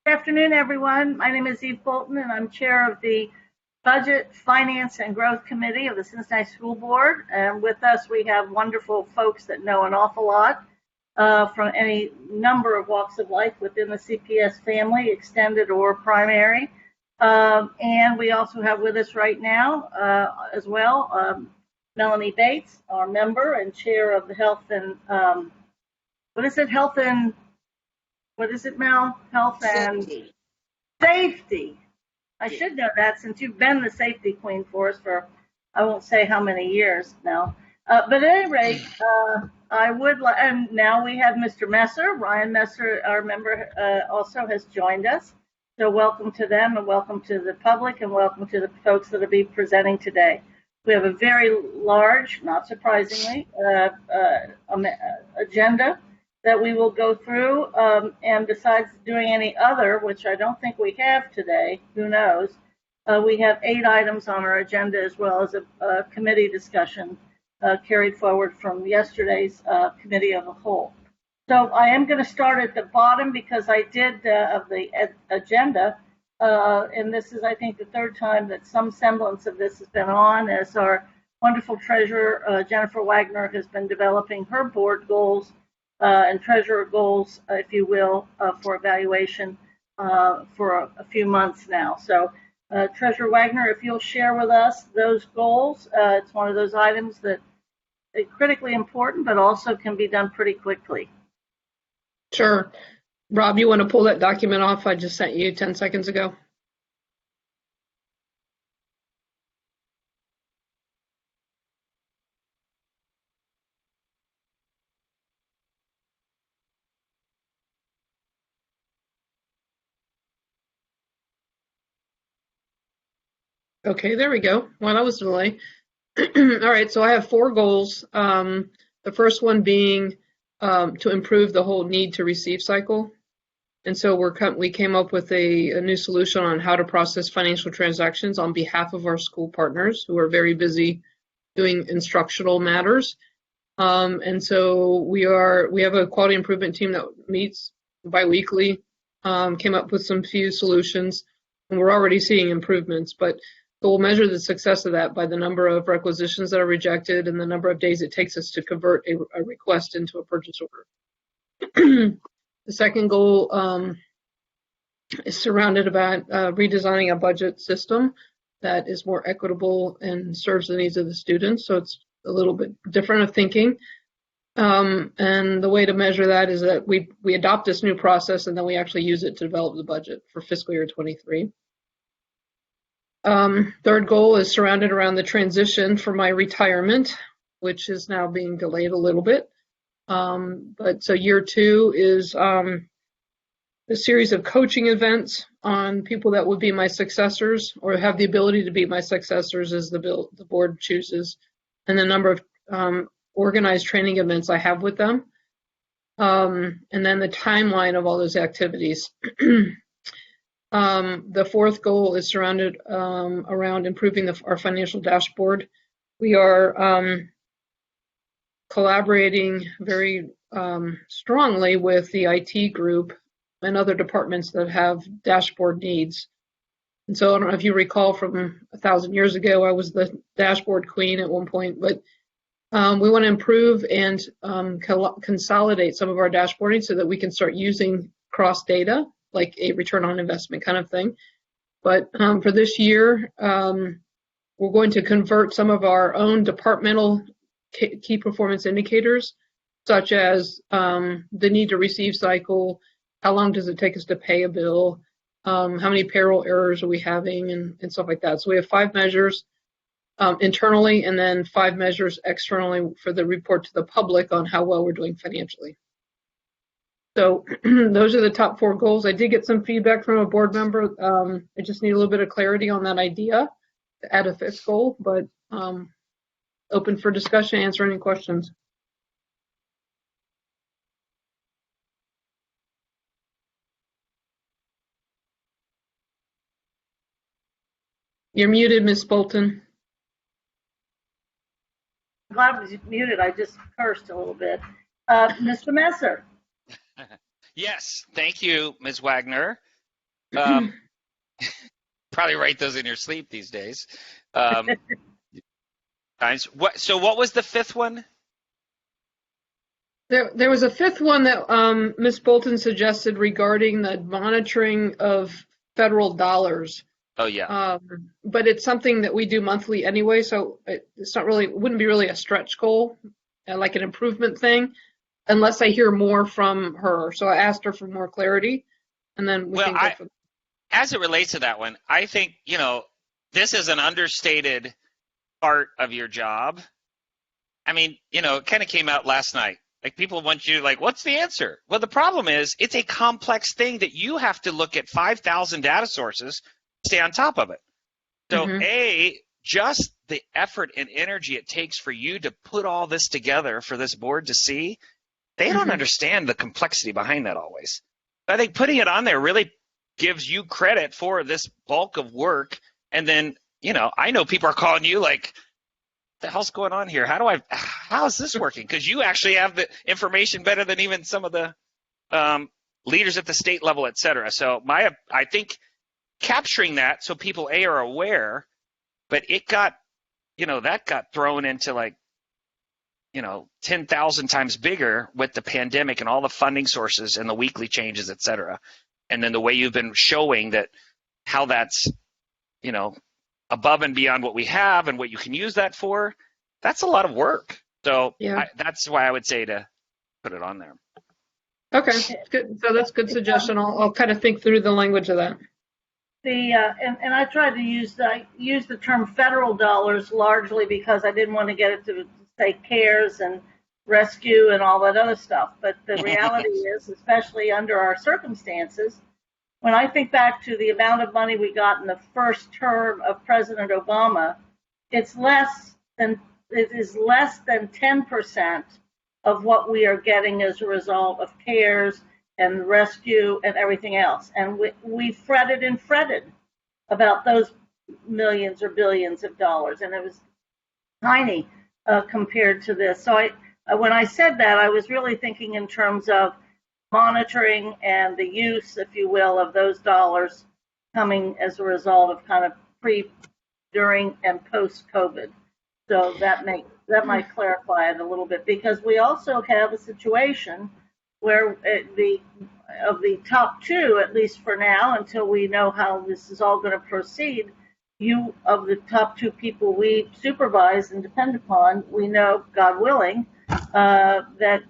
Good afternoon, everyone. My name is Eve Bolton, and I'm chair of the Budget, Finance, and Growth Committee of the Cincinnati School Board. And with us, we have wonderful folks that know an awful lot from any number of walks of life within the CPS family, extended or primary. And we also have with us right now as well Melanie Bates, our member and chair of the Health and what is it, Mel? Health and Safety. I should know that since you've been the safety queen for us for, I won't say how many years now. But at any rate, I would like, and now we have Mr. Messer. Ryan Messer, our member, also has joined us. So welcome to them and welcome to the public and welcome to the folks that will be presenting today. We have a very large, not surprisingly, agenda that we will go through, and besides doing any other, which I don't think we have today, who knows, we have 8 items on our agenda as well as a committee discussion carried forward from yesterday's committee of the whole. So I am going to start at the bottom because I did of the agenda, and this is, I think, the 3rd time that some semblance of this has been on, as our wonderful treasurer, Jennifer Wagner, has been developing her board goals and treasurer goals, if you will, for evaluation for a few months now. So Treasurer Wagner, if you'll share with us those goals, it's one of those items that is critically important, but also can be done pretty quickly. Sure. Rob, you want to pull that document off I just sent you 10 seconds ago? Okay, there we go. Well, that was a delay. All right, so I have 4 goals. The first one being to improve the whole need to receive cycle. And so we came up with a new solution on how to process financial transactions on behalf of our school partners who are very busy doing instructional matters. And so we have a quality improvement team that meets biweekly, came up with some few solutions, and we're already seeing improvements, but we'll measure the success of that by the number of requisitions that are rejected and the number of days it takes us to convert a request into a purchase order. The second goal is surrounded about redesigning a budget system that is more equitable and serves the needs of the students. So it's a little bit different of thinking. And the way to measure that is that we adopt this new process and then we actually use it to develop the budget for fiscal year 23. Third goal is surrounded around the transition for my retirement, which is now being delayed a little bit. But so year 2 is a series of coaching events on people that would be my successors or have the ability to be my successors as the board chooses, and the number of organized training events I have with them, and then the timeline of all those activities. The 4th goal is surrounded around improving our financial dashboard. We are collaborating very strongly with the IT group and other departments that have dashboard needs. And so I don't know if you recall from 1,000 years ago, I was the dashboard queen at one point, but we want to improve and consolidate some of our dashboarding so that we can start using cross data, like a return on investment kind of thing. But for this year, we're going to convert some of our own departmental key performance indicators, such as the need to receive cycle, how long does it take us to pay a bill, how many payroll errors are we having, and stuff like that. So we have 5 measures internally and then 5 measures externally for the report to the public on how well we're doing financially. So those are the top 4 goals. I did get some feedback from a board member. I just need a little bit of clarity on that idea to add a 5th goal, but open for discussion, answer any questions. You're muted, Ms. Bolton. I'm glad I was muted. I just cursed a little bit. Mr. Messer. Yes, thank you, Ms. Wagner. Um, probably write those in your sleep these days. Um, so what was the fifth one? There was a fifth one that Ms. Bolton suggested regarding the monitoring of federal dollars. Oh, yeah. But it's something that we do monthly anyway, so it's not really, it wouldn't be really a stretch goal, like an improvement thing, unless I hear more from her. So I asked her for more clarity, and then we Well, can go from as it relates to that one, I think, this is an understated part of your job. I mean, it kind of came out last night. Like, people want you, like, what's the answer? Well, the problem is it's a complex thing that you have to look at 5,000 data sources to stay on top of it. So, just the effort and energy it takes for you to put all this together for this board to see, they don't understand the complexity behind that always. I think putting it on there really gives you credit for this bulk of work. And then, I know people are calling you like, what the hell's going on here? How is this working? Because you actually have the information better than even some of the leaders at the state level, et cetera. So I think capturing that so people are aware, but it got, that got thrown into like, 10,000 times bigger with the pandemic and all the funding sources and the weekly changes, et cetera. And then the way you've been showing that how that's, above and beyond what we have and what you can use that for, that's a lot of work. So that's why I would say to put it on there. Okay, good. So that's a good suggestion. I'll kind of think through the language of that. And I tried to use the term federal dollars largely because I didn't want to get it to say CARES and rescue and all that other stuff. But the reality is, especially under our circumstances, when I think back to the amount of money we got in the first term of President Obama, it is less than 10% of what we are getting as a result of CARES and rescue and everything else. And we fretted and fretted about those millions or billions of dollars, and it was tiny compared to this. So when I said that, I was really thinking in terms of monitoring and the use, if you will, of those dollars coming as a result of kind of pre, during, and post-COVID. So that might clarify it a little bit, because we also have a situation where of the top two, at least for now, until we know how this is all going to proceed, of the top two people we supervise and depend upon, we know, God willing, that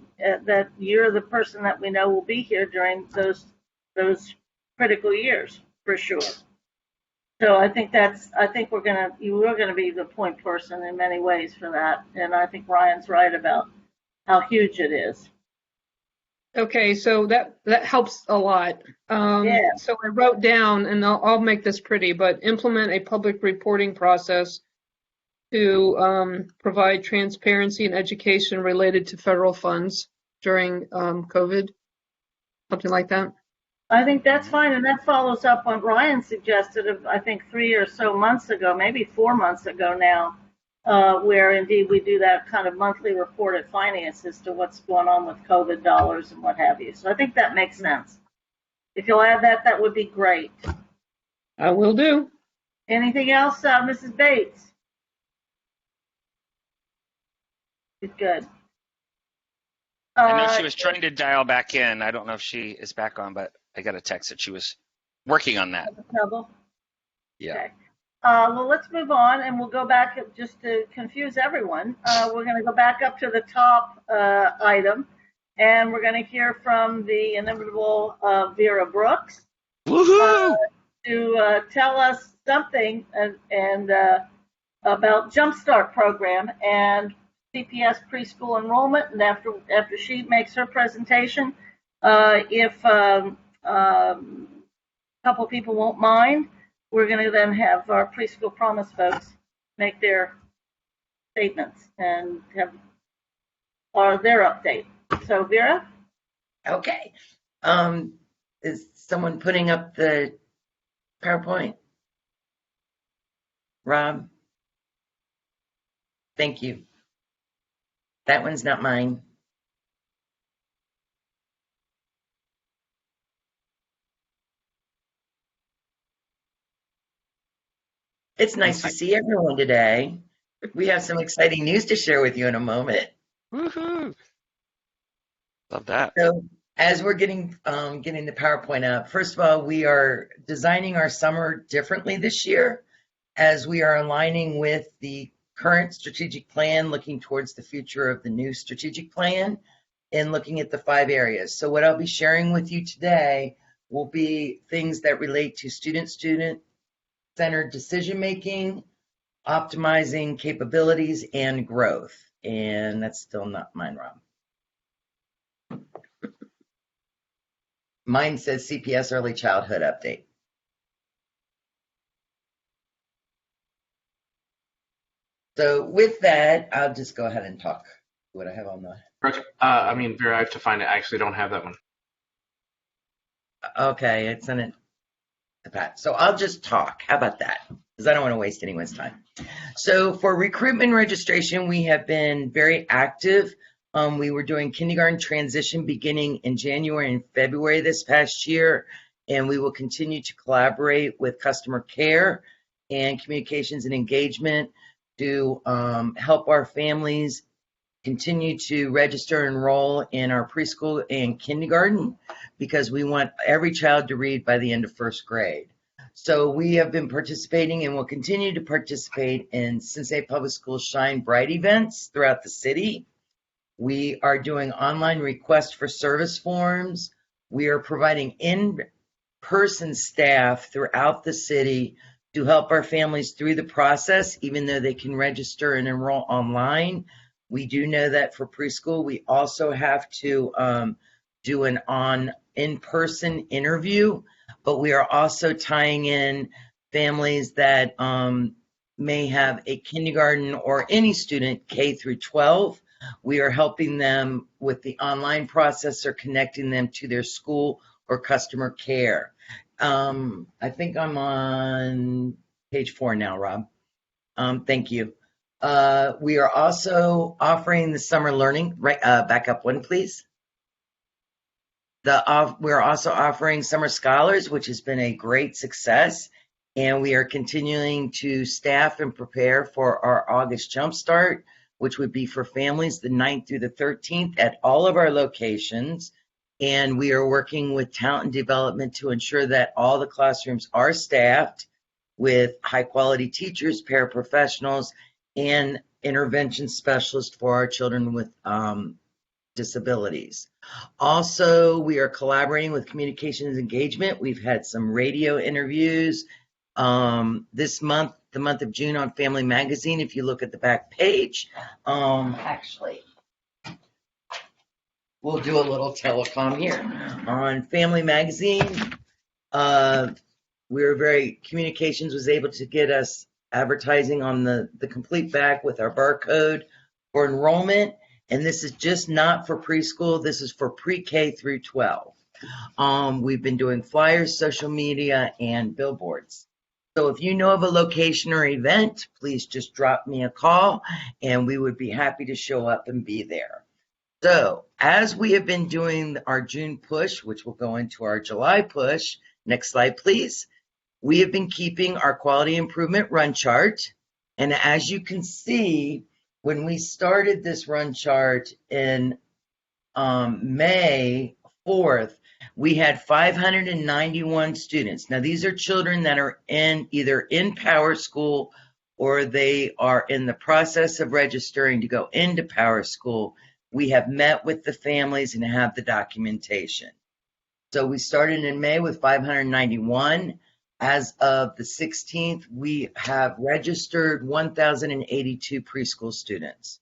you're the person that we know will be here during those critical years for sure. So I think we're gonna be the point person in many ways for that, and I think Ryan's right about how huge it is. Okay, so that helps a lot. So I wrote down, and I'll make this pretty, but implement a public reporting process to provide transparency and education related to federal funds during COVID, something like that. I think that's fine, and that follows up on Ryan suggested, I think 3 or so months ago, maybe 4 months ago now, where indeed we do that kind of monthly report at finance as to what's going on with COVID dollars and what have you. So I think that makes sense. If you'll add that, that would be great. I will do. Anything else, Mrs. Bates? Good. I know she was trying to dial back in. I don't know if she is back on, but I got a text that she was working on that. Yeah. Okay. Well, let's move on, and we'll go back just to confuse everyone. We're going to go back up to the top item, and we're going to hear from the inimitable Vera Brooks to tell us something and about Jumpstart program and CPS preschool enrollment. And after she makes her presentation, if a couple people won't mind, we're going to then have our Preschool Promise folks make their statements and have their update. So, Vera? Okay. Is someone putting up the PowerPoint? Rob? Thank you. That one's not mine. It's nice to see everyone today. We have some exciting news to share with you in a moment. Woohoo! Love that. So as we're getting the PowerPoint up, first of all, we are designing our summer differently this year as we are aligning with the current strategic plan, looking towards the future of the new strategic plan, and looking at the 5 areas. So what I'll be sharing with you today will be things that relate to student-centered decision-making, optimizing capabilities, and growth. And that's still not mine, Rob. Mine says CPS Early Childhood Update. So with that, I'll just go ahead and talk what I have on the. Vera, I have to find it. I actually don't have that one. Okay, it's in it. Pat. So I'll just talk. How about that? Because I don't want to waste anyone's time. So for recruitment registration, we have been very active. We were doing kindergarten transition beginning in January and February this past year, and we will continue to collaborate with customer care and communications and engagement to help our families continue to register and enroll in our preschool and kindergarten, because we want every child to read by the end of first grade. So we have been participating and will continue to participate in Cincinnati Public Schools Shine Bright events throughout the city. We are doing online request for service forms. We are providing in-person staff throughout the city to help our families through the process, even though they can register and enroll online. We do know that for preschool, we also have to do an in-person interview, but we are also tying in families that may have a kindergarten or any student K through 12. We are helping them with the online process or connecting them to their school or customer care. I think I'm on page 4 now, Rob. Thank you. We are also offering the summer learning, back up one, please. We're also offering summer scholars, which has been a great success, and we are continuing to staff and prepare for our August Jumpstart, which would be for families the 9th through the 13th at all of our locations. And we are working with talent and development to ensure that all the classrooms are staffed with high quality teachers, paraprofessionals, and intervention specialists for our children with disabilities. Also, we are collaborating with communications engagement. We've had some radio interviews this month, the month of June, on Family Magazine. If you look at the back page, actually, we'll do a little telecom here on Family Magazine. Communications was able to get us advertising on the complete back with our barcode for enrollment. And this is just not for preschool. This is for pre-K through 12. We've been doing flyers, social media, and billboards. So if you know of a location or event, please just drop me a call and we would be happy to show up and be there. So as we have been doing our June push, which will go into our July push, next slide, please. We have been keeping our quality improvement run chart. And as you can see, when we started this run chart in May 4th, we had 591 students. Now, these are children that are either in Power School or they are in the process of registering to go into Power School. We have met with the families and have the documentation. So we started in May with 591. As of the 16th, we have registered 1,082 preschool students.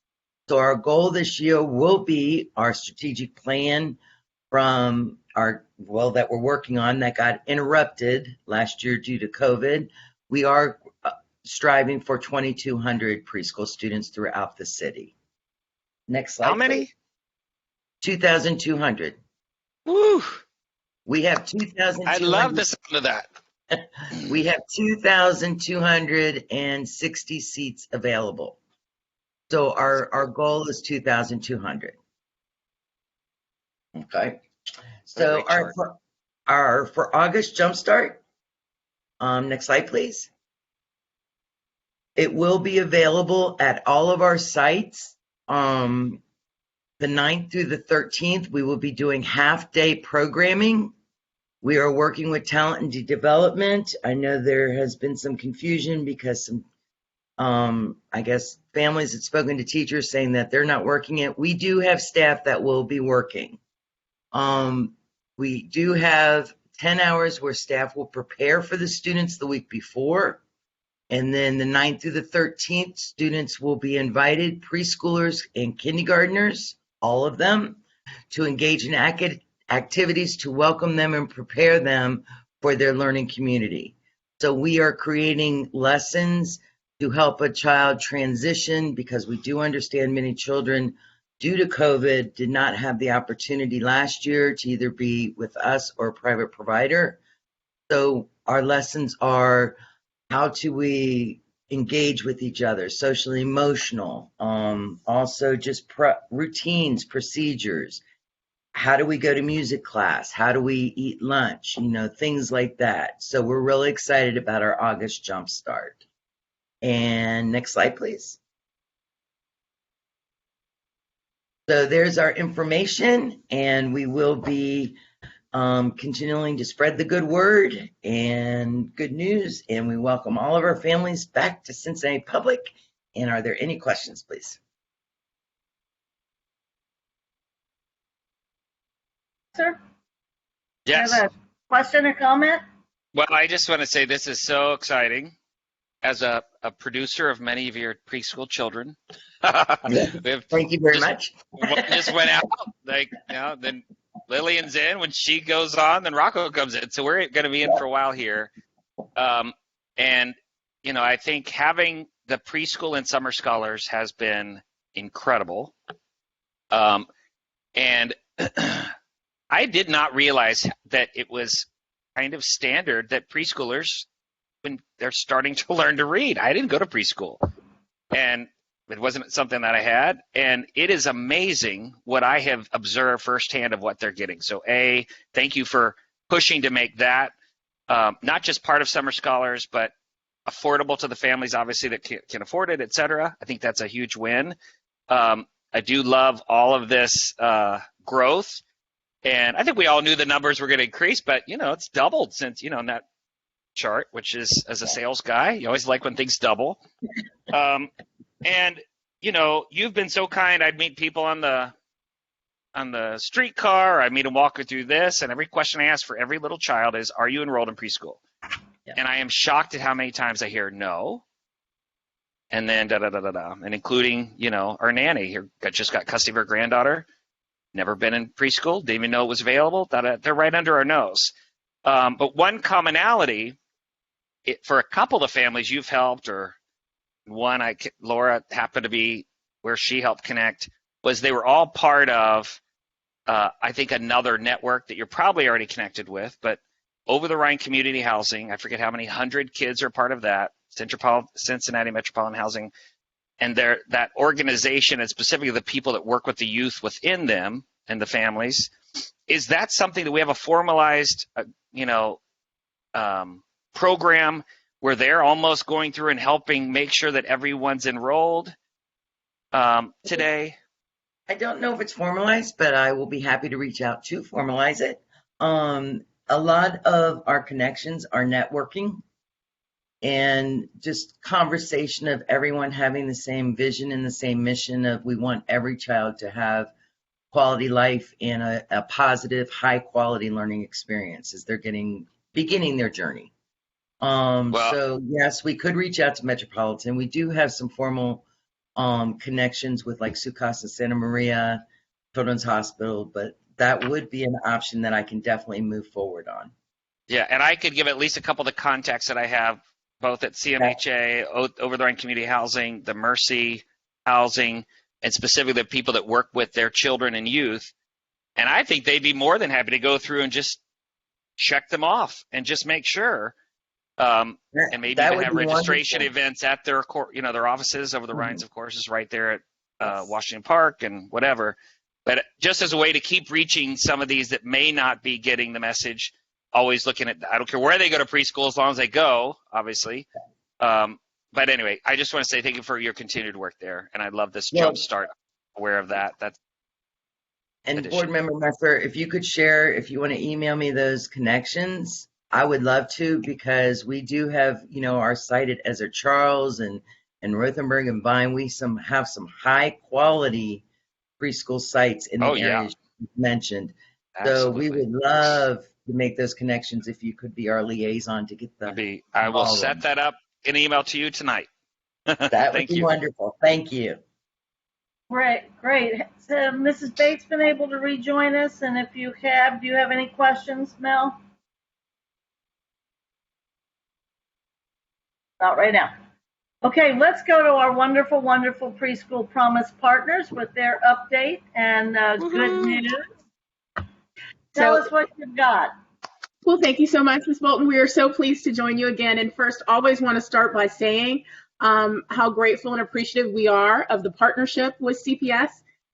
So our goal this year will be our strategic plan from that we're working on that got interrupted last year due to COVID. We are striving for 2,200 preschool students throughout the city. Next slide. How many? 2,200. Woo! We have 2,200. I love the sound of that. We have 2,260 seats available. So our goal is 2,200. Okay. So for August Jumpstart, next slide, please. It will be available at all of our sites. The 9th through the 13th, we will be doing half-day programming. We are working with talent and development. I know there has been some confusion because some, I guess, families had spoken to teachers saying that they're not working it. We do have staff that will be working. We do have 10 hours where staff will prepare for the students the week before. And then the 9th through the 13th, students will be invited, preschoolers and kindergartners, all of them, to engage in activities to welcome them and prepare them for their learning community. So we are creating lessons to help a child transition, because we do understand many children, due to COVID, did not have the opportunity last year to either be with us or a private provider. So our lessons are, how do we engage with each other, social, emotional, also just routines, procedures. How do we go to music class? How do we eat lunch? Things like that. So we're really excited about our August Jumpstart. And next slide, please. So there's our information, and we will be continuing to spread the good word and good news, and we welcome all of our families back to Cincinnati Public. And are there any questions, please? Sir? Yes. You have a question or comment? Well, I just want to say this is so exciting. As a producer of many of your preschool children, Thank you very much. One just went out, then Lillian's in. When she goes on, then Rocco comes in. So we're going to be in for a while here. And, I think having the preschool and summer scholars has been incredible. And I did not realize that it was kind of standard that preschoolers, when they're starting to learn to read. I didn't go to preschool, and it wasn't something that I had. And it is amazing what I have observed firsthand of what they're getting. So thank you for pushing to make that not just part of summer scholars, but affordable to the families, obviously, that can afford it, et cetera. I think that's a huge win. I do love all of this growth. And I think we all knew the numbers were going to increase, but, it's doubled since, in that chart, which is, as a sales guy, you always like when things double. And you've been so kind. I'd meet people on the streetcar. I meet them walking through this, and every question I ask for every little child is, are you enrolled in preschool? Yeah. And I am shocked at how many times I hear no, and then and including our nanny who just got custody of her granddaughter, never been in preschool, didn't even know it was available. They're right under our nose. But one commonality, for a couple of families you've helped, or one, Laura happened to be where she helped connect, was they were all part of, I think, another network that you're probably already connected with, but Over the Rhine Community Housing, I forget how many 100 kids are part of that, Cincinnati Metropolitan Housing, and that organization, and specifically the people that work with the youth within them and the families. Is that something that we have a formalized, program where they're almost going through and helping make sure that everyone's enrolled today? I don't know if it's formalized, but I will be happy to reach out to formalize it. A lot of our connections are networking and just conversation of everyone having the same vision and the same mission of, we want every child to have quality life and a positive, high quality learning experience as they're beginning their journey. So yes, we could reach out to Metropolitan. We do have some formal connections with like Sukasa Santa Maria Children's Hospital, but that would be an option that I can definitely move forward on. Yeah, and I could give at least a couple of the contacts that I have, both at CMHA, Over the Rhine Community Housing, the Mercy Housing, and specifically the people that work with their children and youth. And I think they'd be more than happy to go through and just check them off and just make sure. And maybe even have registration events at their offices. Over the Rhines, of course, is right there at Washington Park and whatever. But just as a way to keep reaching some of these that may not be getting the message, always looking at, I don't care where they go to preschool as long as they go, obviously. But anyway, I just want to say thank you for your continued work there, and I love this Yeah. jump start. Aware of that. That's And addition. Board Member Messer, if you could share, if you want to email me those connections, I would love to, because we do have, our site at Ezra Charles and Rothenberg and Vine. We have some high quality preschool sites in the Oh, yeah. areas you mentioned. Absolutely. So we would love to make those connections if you could be our liaison to get I will ball set rolling. that up in an email to you tonight. That would Thank be you. wonderful. Thank you. Great. So Mrs. Bates been able to rejoin us, and if you have, do you have any questions, Mel? Not right now. Okay, let's go to our wonderful, wonderful Preschool Promise partners with their update and good news. Tell us what you've got. Well, thank you so much, Ms. Bolton. We are so pleased to join you again. And first, always want to start by saying how grateful and appreciative we are of the partnership with CPS,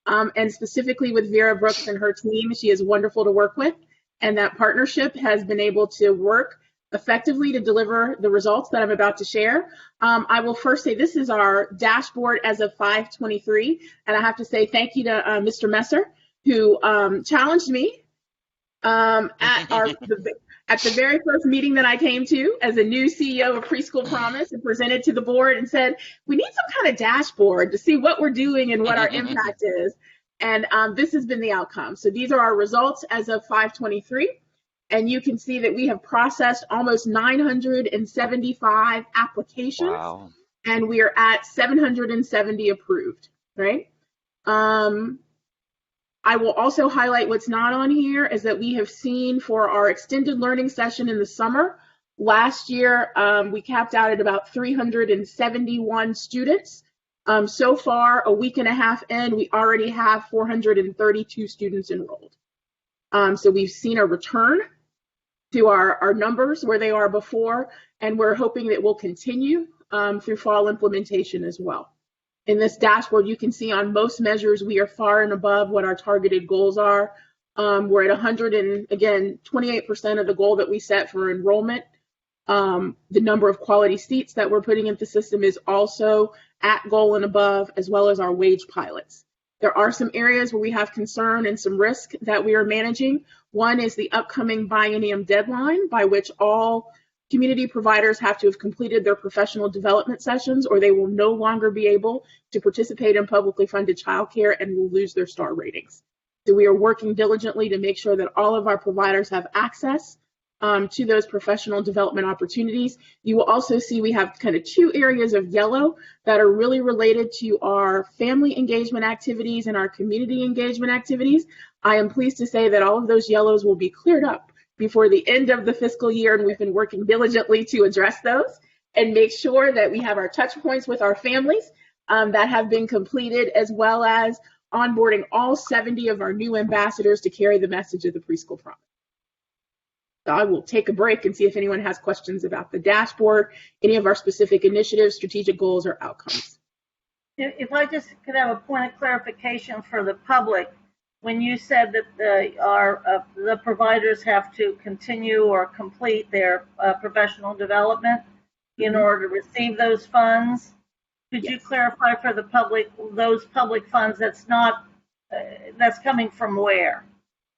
and specifically with Vera Brooks and her team. She is wonderful to work with, and that partnership has been able to work effectively to deliver the results that I'm about to share. I will first say this is our dashboard as of 5/23, and I have to say thank you to Mr. Messer, who challenged me at the very first meeting that I came to as a new CEO of Preschool Promise, and presented to the board and said, we need some kind of dashboard to see what we're doing and what our impact is. And this has been the outcome. So these are our results as of 5/23. And you can see that we have processed almost 975 applications. Wow. And we are at 770 approved, right? I will also highlight what's not on here is that we have seen for our extended learning session in the summer, last year we capped out at about 371 students. So far, a week and a half in, we already have 432 students enrolled. So we've seen a return to our numbers where they are before, and we're hoping that we'll continue through fall implementation as well. In this dashboard, you can see on most measures, we are far and above what our targeted goals are. We're at 28% of the goal that we set for enrollment. The number of quality seats that we're putting into the system is also at goal and above, as well as our wage pilots. There are some areas where we have concern and some risk that we are managing. One is the upcoming biennium deadline, by which all community providers have to have completed their professional development sessions, or they will no longer be able to participate in publicly funded childcare and will lose their star ratings. So we are working diligently to make sure that all of our providers have access to those professional development opportunities. You will also see we have kind of two areas of yellow that are really related to our family engagement activities and our community engagement activities. I am pleased to say that all of those yellows will be cleared up before the end of the fiscal year, and we've been working diligently to address those and make sure that we have our touch points with our families that have been completed, as well as onboarding all 70 of our new ambassadors to carry the message of the Preschool Promise. So I will take a break and see if anyone has questions about the dashboard, any of our specific initiatives, strategic goals, or outcomes. If I just could have a point of clarification for the public, when you said that the providers have to continue or complete their professional development in order to receive those funds, could you clarify for the public those public funds that's not that's coming from where,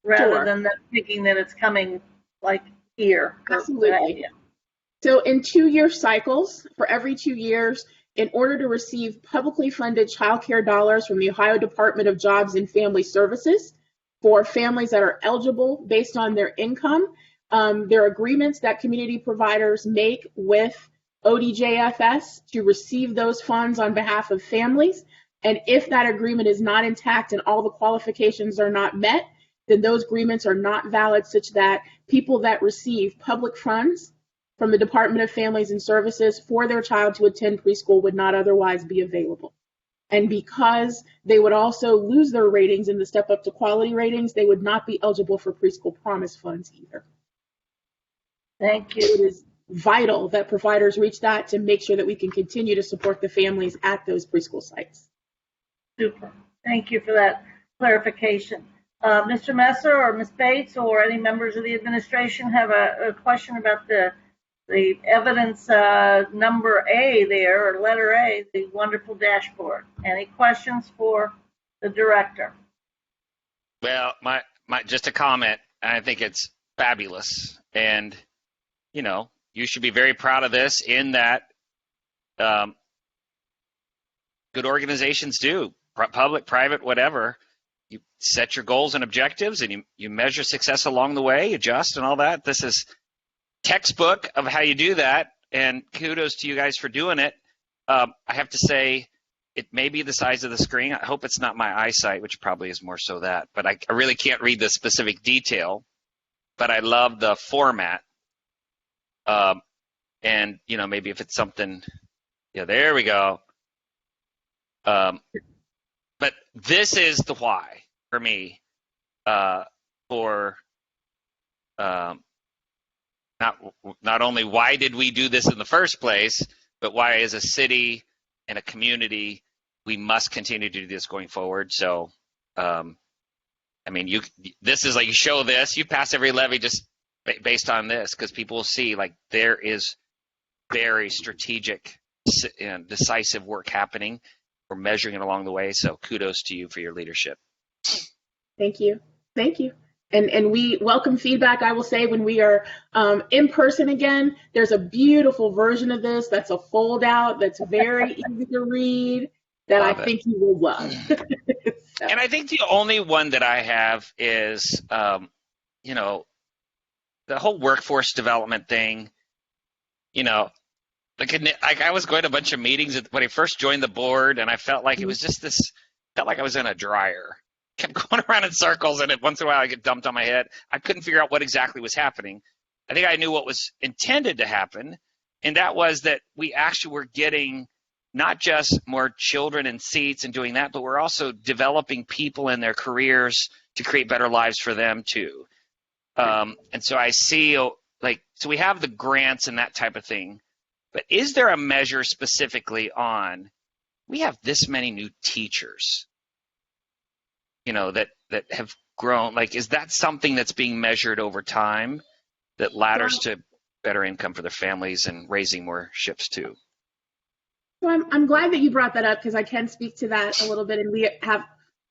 rather than them thinking that it's coming like here? Absolutely. So in 2-year cycles, for every 2 years, in order to receive publicly funded child care dollars from the Ohio Department of Jobs and Family Services for families that are eligible based on their income, there are agreements that community providers make with ODJFS to receive those funds on behalf of families. And if that agreement is not intact and all the qualifications are not met, then those agreements are not valid, such that people that receive public funds from the Department of Families and Services for their child to attend preschool would not otherwise be available. And because they would also lose their ratings in the step up to quality ratings, they would not be eligible for Preschool Promise funds either. Thank you. It is vital that providers reach that to make sure that we can continue to support the families at those preschool sites. Super. Thank you for that clarification. Mr. Messer or Ms. Bates or any members of the administration have a question about the the evidence number A there, or letter A, the wonderful dashboard. Any questions for the director? Well, my just a comment. I think it's fabulous, and you should be very proud of this. In that, good organizations do, public, private, whatever. You set your goals and objectives, and you measure success along the way, adjust, and all that. This is textbook of how you do that, and kudos to you guys for doing it. I have to say, it may be the size of the screen. I hope it's not my eyesight, which probably is more so that. But I really can't read the specific detail. But I love the format. And, maybe if it's something, yeah, there we go. But this is the why for me, for not only why did we do this in the first place, but why as a city and a community we must continue to do this going forward. So, this is like, you show this, you pass every levy just based on this, because people will see like there is very strategic and decisive work happening. We're measuring it along the way. So kudos to you for your leadership. Thank you. Thank you. And we welcome feedback. I will say, when we are in person again, there's a beautiful version of this that's a fold out that's very easy to read that I think you will love. So. And I think the only one that I have is, the whole workforce development thing. Like I was going to a bunch of meetings when I first joined the board, and I felt like it was just felt like I was in a dryer. Kept going around in circles, and once in a while I get dumped on my head. I couldn't figure out what exactly was happening. I think I knew what was intended to happen, and that was that we actually were getting not just more children in seats and doing that, but we're also developing people in their careers to create better lives for them too. And so I see, so we have the grants and that type of thing, but is there a measure specifically on, we have this many new teachers, that have grown, like, is that something that's being measured over time that ladders to better income for their families and raising more ships too? So I'm glad that you brought that up, because I can speak to that a little bit, and we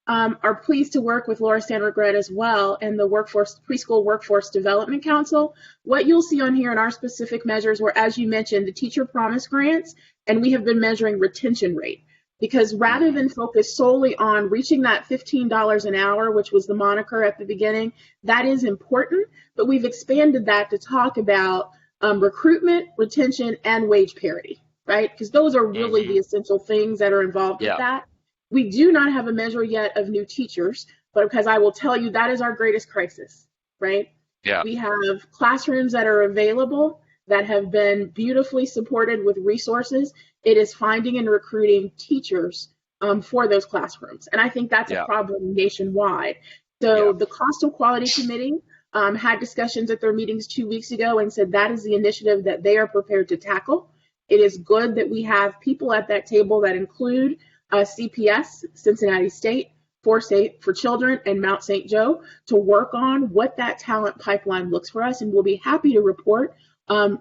are pleased to work with Laura Stanregret as well and the Preschool Workforce Development Council. What you'll see on here in our specific measures were, as you mentioned, the Teacher Promise Grants, and we have been measuring retention rate. Because rather than focus solely on reaching that $15 an hour, which was the moniker at the beginning, that is important, but we've expanded that to talk about recruitment, retention, and wage parity, right? Because those are really the essential things that are involved with that. We do not have a measure yet of new teachers, but because I will tell you that is our greatest crisis, right? Yeah. We have classrooms that are available that have been beautifully supported with resources. It is finding and recruiting teachers for those classrooms. And I think that's a problem nationwide. So the Cost of Quality Committee had discussions at their meetings 2 weeks ago and said that is the initiative that they are prepared to tackle. It is good that we have people at that table that include CPS, Cincinnati State, for Children, and Mount St. Joe to work on what that talent pipeline looks for us. And we'll be happy to report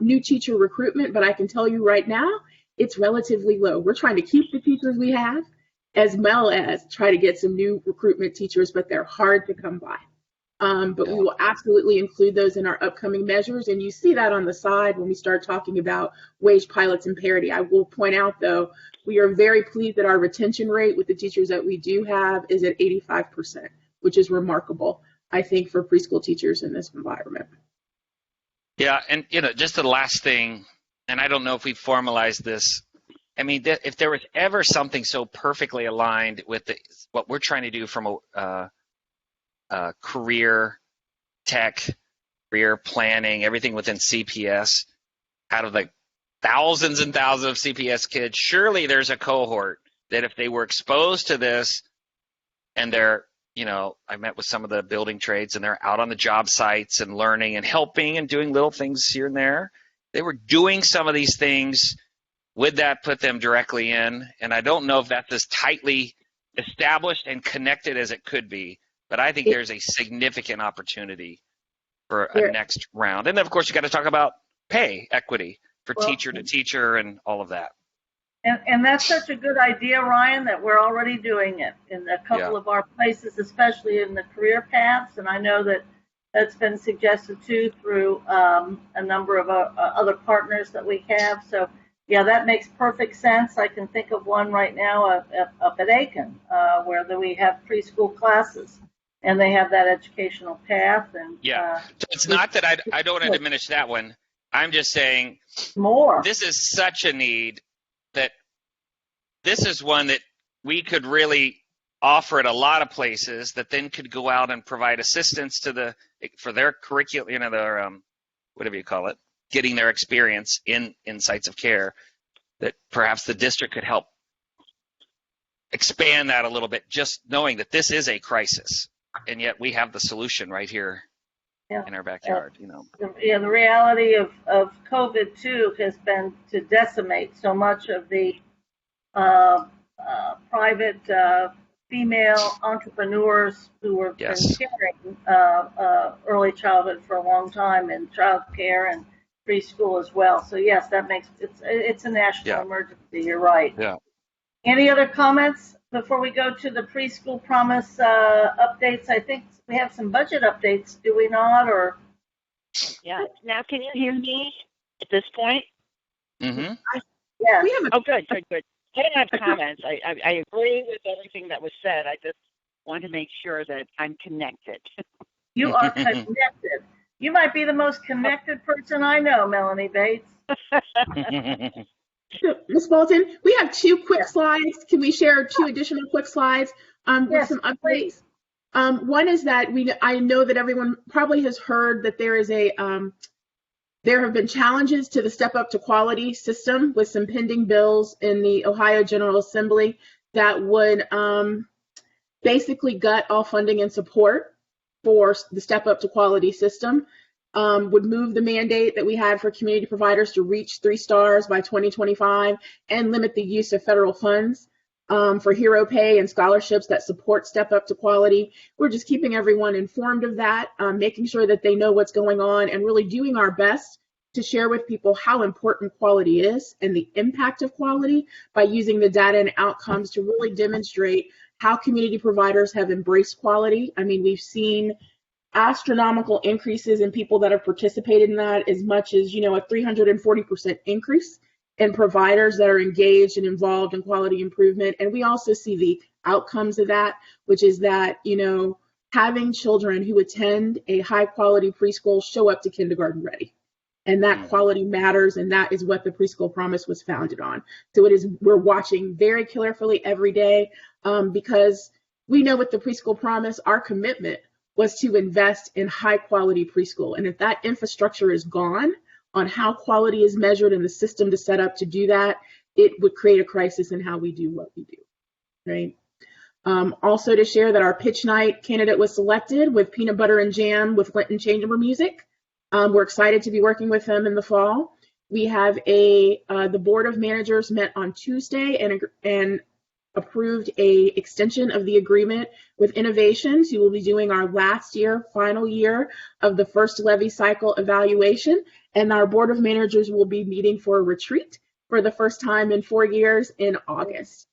new teacher recruitment, but I can tell you right now, it's relatively low. We're trying to keep the teachers we have, as well as try to get some new recruitment teachers, but they're hard to come by. But we will absolutely include those in our upcoming measures, and you see that on the side when we start talking about wage pilots and parity. I will point out, though, we are very pleased that our retention rate with the teachers that we do have is at 85%, which is remarkable, I think, for preschool teachers in this environment. Yeah, and just the last thing, and I don't know if we formalized this. I mean, if there was ever something so perfectly aligned with what we're trying to do from a career tech, career planning, everything within CPS, out of the thousands and thousands of CPS kids, surely there's a cohort that if they were exposed to this and they're, I met with some of the building trades and they're out on the job sites and learning and helping and doing little things here and there. They were doing some of these things. Would that put them directly in? And I don't know if that's as tightly established and connected as it could be, but I think there's a significant opportunity for a next round. And then, of course, you got to talk about pay equity for Well, teacher to teacher and all of that. And that's such a good idea, Ryan, that we're already doing it in a couple Yeah. of our places, especially in the career paths. And I know that that's been suggested too through a number of other partners that we have. So, yeah, that makes perfect sense. I can think of one right now up at Aiken, where we have preschool classes, and they have that educational path. And Yeah. So it's not that I don't want to diminish that one. I'm just saying more. this is such a need that this is one that we could really offer at a lot of places that then could go out and provide assistance for their curriculum, their whatever you call it, getting their experience in sites of care, that perhaps the district could help expand that a little bit, just knowing that this is a crisis, and yet we have the solution right here in our backyard. Yeah, the reality of COVID too has been to decimate so much of the private female entrepreneurs who have been caring early childhood for a long time, and child care and preschool as well. So yes, that makes it's a national emergency. You're right. Yeah. Any other comments before we go to the preschool promise updates? I think we have some budget updates, do we not? Or yeah. Now, can you hear me at this point? Mm-hmm. Yeah. Oh, good. I don't have comments. I agree with everything that was said. I just want to make sure that I'm connected. You are connected. You might be the most connected person I know, Melanie Bates. Ms. Bolton, we have two quick slides. Can we share two additional quick slides with some updates? Please. One is that I know that everyone probably has heard that there have been challenges to the Step Up to Quality system with some pending bills in the Ohio General Assembly that would basically gut all funding and support for the Step Up to Quality system, would move the mandate that we had for community providers to reach 3 stars by 2025 and limit the use of federal funds for hero pay and scholarships that support Step Up to Quality. We're just keeping everyone informed of that, making sure that they know what's going on, and really doing our best to share with people how important quality is and the impact of quality by using the data and outcomes to really demonstrate how community providers have embraced quality. I mean, we've seen astronomical increases in people that have participated in that, as much as, a 340% increase in providers that are engaged and involved in quality improvement. And we also see the outcomes of that, which is that, having children who attend a high quality preschool show up to kindergarten ready. And that quality matters, and that is what the Preschool Promise was founded on. So we're watching very carefully every day, because we know with the Preschool Promise, our commitment was to invest in high quality preschool. And if that infrastructure is gone on how quality is measured and the system to set up to do that, it would create a crisis in how we do what we do, right? Also to share that our pitch night candidate was selected with Peanut Butter and Jam with Linton Chamber Music. We're excited to be working with them in the fall. We have the Board of Managers met on Tuesday and approved a extension of the agreement with Innovations, who will be doing our final year of the first levy cycle evaluation. And our Board of Managers will be meeting for a retreat for the first time in 4 years in August.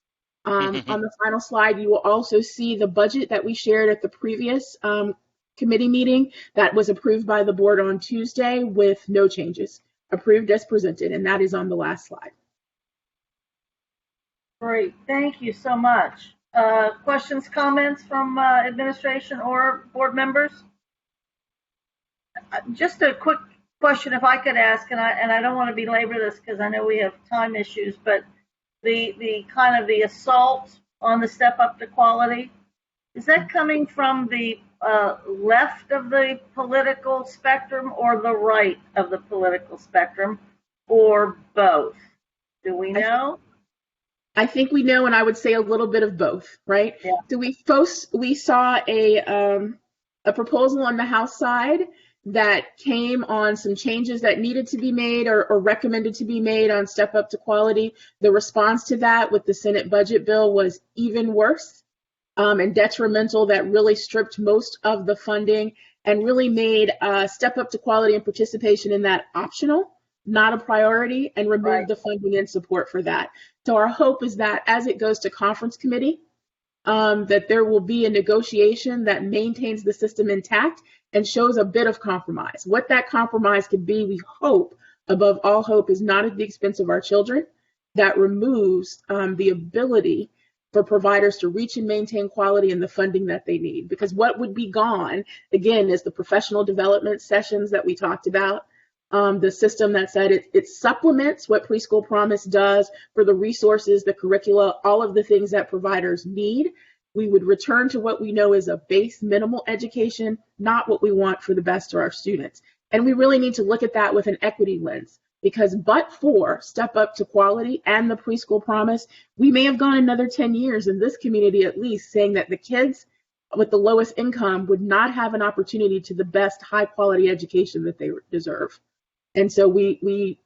On the final slide, you will also see the budget that we shared at the previous committee meeting that was approved by the board on Tuesday with no changes, approved as presented, and that is on the last slide. Great, thank you so much. Questions, comments from administration or board members? Just a quick question, if I could ask, and I don't want to belabor this because I know we have time issues, but the kind of the assault on the Step Up to Quality, is that coming from the left of the political spectrum or the right of the political spectrum, or both? Do we know? I think we know, and I would say a little bit of both, right? Yeah. So we saw a proposal on the House side that came on some changes that needed to be made or recommended to be made on Step Up to Quality. The response to that with the Senate budget bill was even worse and detrimental, that really stripped most of the funding and really made Step Up to Quality and participation in that optional not a priority, and remove Right. the funding and support for that. So our hope is that as it goes to conference committee, that there will be a negotiation that maintains the system intact and shows a bit of compromise. What that compromise could be, we hope, above all hope, is not at the expense of our children, that removes the ability for providers to reach and maintain quality and the funding that they need. Because what would be gone, again, is the professional development sessions that we talked about, the system that said it supplements what Preschool Promise does for the resources, the curricula, all of the things that providers need. We would return to what we know is a base minimal education, not what we want for the best of our students. And we really need to look at that with an equity lens, because but for Step Up to Quality and the Preschool Promise, we may have gone another 10 years in this community at least saying that the kids with the lowest income would not have an opportunity to the best high quality education that they deserve. And so we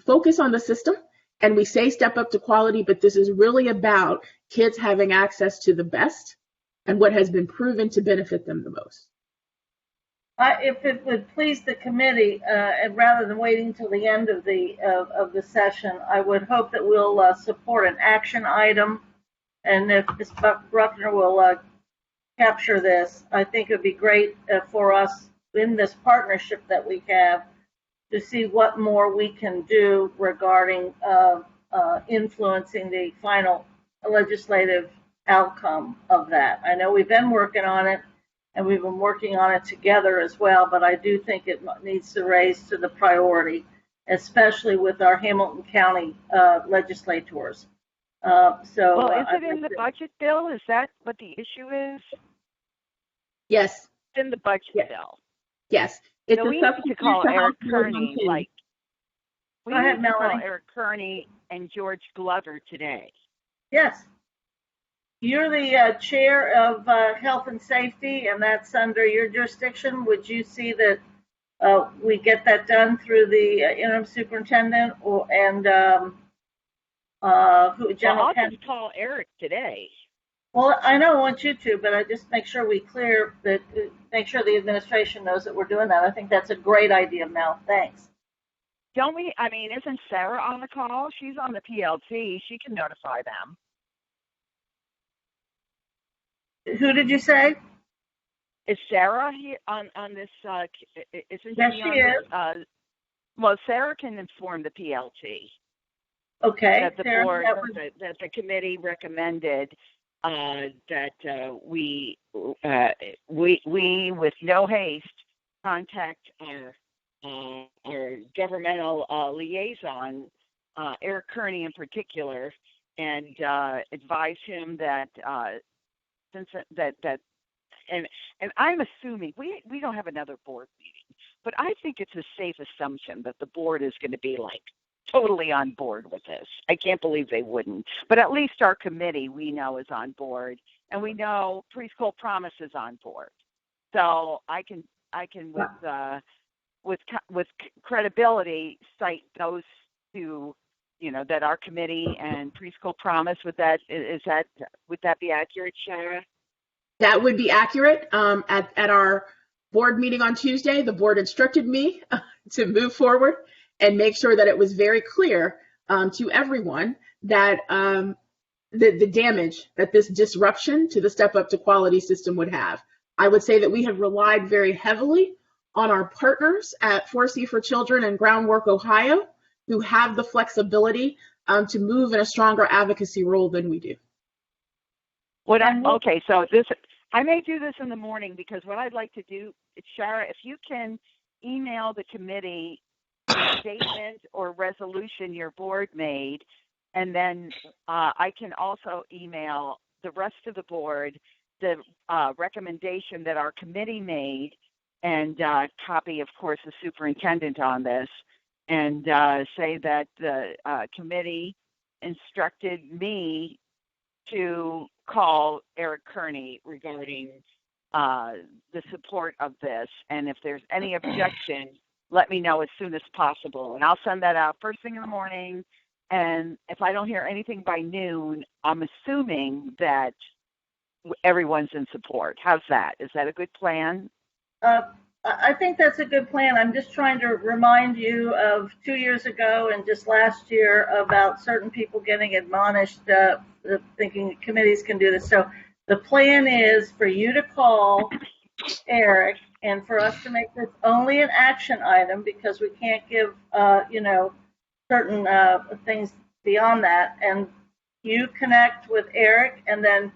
focus on the system and we say step up to quality, but this is really about kids having access to the best and what has been proven to benefit them the most. If it would please the committee, and rather than waiting till the end of the session, I would hope that we'll support an action item. And if Ms. Bruckner will capture this, I think it would be great for us in this partnership that we have to see what more we can do regarding influencing the final legislative outcome of that. I know we've been working on it, and we've been working on it together as well, but I do think it needs to raise to the priority, especially with our Hamilton County legislators. Well, is it in the budget bill? Is that what the issue is? Yes. It's in the budget bill. Yes. It's we need to call Eric Kearney, we need to call Eric Kearney and George Glover today. Yes. You're the chair of Health and Safety, and that's under your jurisdiction. Would you see that we get that done through the interim superintendent and I'll just call Eric today. Well, I know I want you to, but I just make sure we clear that, make sure the administration knows that we're doing that. I think that's a great idea, Mel. Thanks. Don't we? I mean, isn't Sarah on the call? She's on the PLT. She can notify them. Who did you say? Is Sarah here on this? Isn't yes, she on is. This, well, Sarah can inform the PLT. Okay. That the Sarah, board, that the committee recommended that we with no haste contact our governmental liaison, Eric Kearney in particular, and advise him that since and I'm assuming we don't have another board meeting, but I think it's a safe assumption that the board is going to be like totally on board with this. I can't believe they wouldn't. But at least our committee, we know, is on board, and we know Preschool Promise is on board. So I can with credibility cite those two, that our committee and Preschool Promise. Would that be accurate, Shara? That would be accurate. At our board meeting on Tuesday, the board instructed me to move forward and make sure that it was very clear to everyone that the damage that this disruption to the Step Up to Quality system would have. I would say that we have relied very heavily on our partners at 4C for Children and Groundwork Ohio, who have the flexibility to move in a stronger advocacy role than we do. Okay, so I may do this in the morning, because what I'd like to do, Shara, if you can email the committee statement or resolution your board made, and then I can also email the rest of the board the recommendation that our committee made, and copy, of course, the superintendent on this, and say that the committee instructed me to call Eric Kearney regarding the support of this, and if there's any objection, let me know as soon as possible, and I'll send that out first thing in the morning. And if I don't hear anything by noon, I'm assuming that everyone's in support. How's that? Is that a good plan? I think that's a good plan. I'm just trying to remind you of 2 years ago and just last year about certain people getting admonished, thinking committees can do this. So the plan is for you to call Eric and for us to make this only an action item because we can't give, certain things beyond that. And you connect with Eric, and then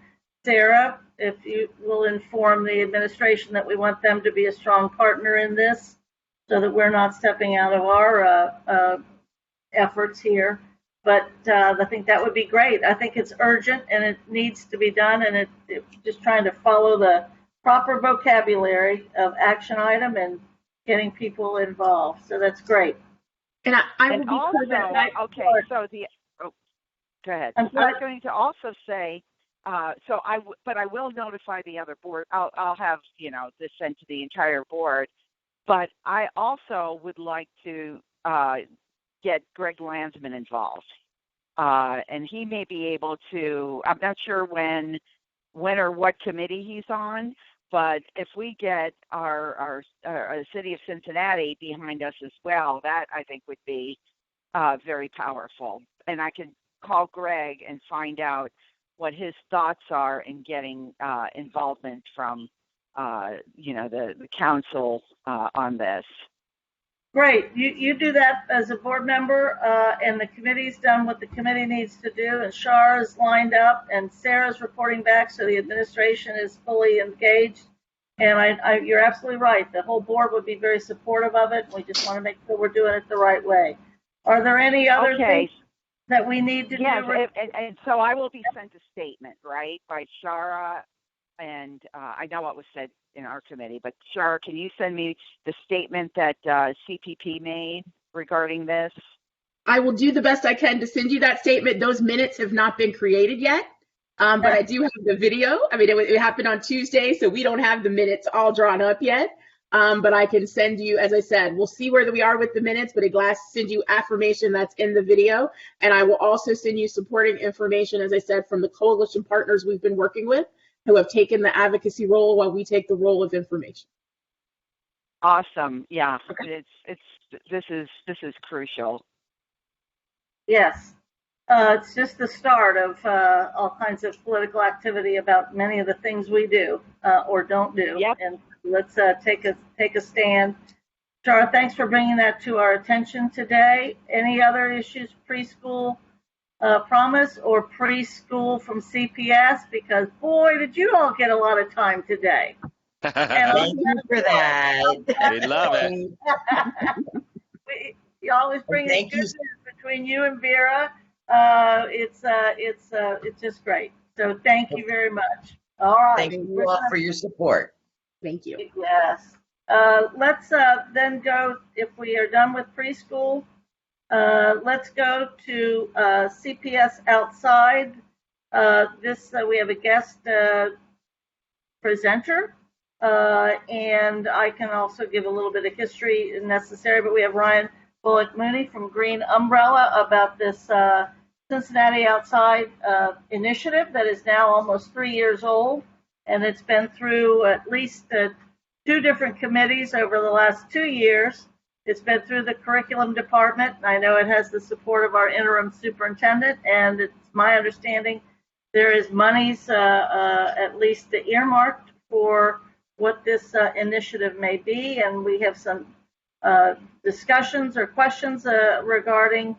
Sarah, if you will inform the administration that we want them to be a strong partner in this so that we're not stepping out of our efforts here. But I think that would be great. I think it's urgent and it needs to be done, and it just trying to follow the proper vocabulary of action item and getting people involved. So that's great. And I will And be also, clear that okay, so go ahead. I I'm sorry. was going to also say, but I will notify the other board. I'll have, this sent to the entire board. But I also would like to get Greg Landsman involved. And he may be able to, I'm not sure when or what committee he's on, but if we get our city of Cincinnati behind us as well, that I think would be very powerful. And I can call Greg and find out what his thoughts are in getting involvement from, the council on this. Great. You do that as a board member, and the committee's done what the committee needs to do, and Shara's lined up, and Sarah's reporting back, so the administration is fully engaged. And you're absolutely right. The whole board would be very supportive of it. We just want to make sure we're doing it the right way. Are there any other things that we need to do? Yes, and so I will be sent a statement, right, by Shara, and I know what was said in our committee, but Shara, can you send me the statement that CPP made regarding this? I will do the best I can to send you that statement. Those minutes have not been created yet, but I do have the video. I mean, it happened on Tuesday, so we don't have the minutes all drawn up yet. But I can send you, as I said, we'll see where we are with the minutes, but send you affirmation that's in the video. And I will also send you supporting information, as I said, from the coalition partners we've been working with who have taken the advocacy role while we take the role of information. Awesome. Yeah. Okay. This is crucial. Yes. It's just the start of all kinds of political activity about many of the things we do or don't do. Yep. And let's take a stand. Shara, thanks for bringing that to our attention today. Any other issues, preschool promise or preschool from CPS? Because boy, did you all get a lot of time today. Thank you for that. We love it. You always bring Thank good you. news between you and Vera. It's just great. So thank you very much. All right. Thank you all for your support. Thank you. Yes. Let's then go, if we are done with preschool, let's go to CPS outside. We have a guest presenter, and I can also give a little bit of history if necessary, but we have Ryan Bullock Mooney from Green Umbrella about this Cincinnati Outside initiative that is now almost 3 years old, and it's been through at least 2 different committees over the last 2 years. It's been through the curriculum department. I know it has the support of our interim superintendent, and it's my understanding there is monies at least earmarked for what this initiative may be, and we have some discussions or questions regarding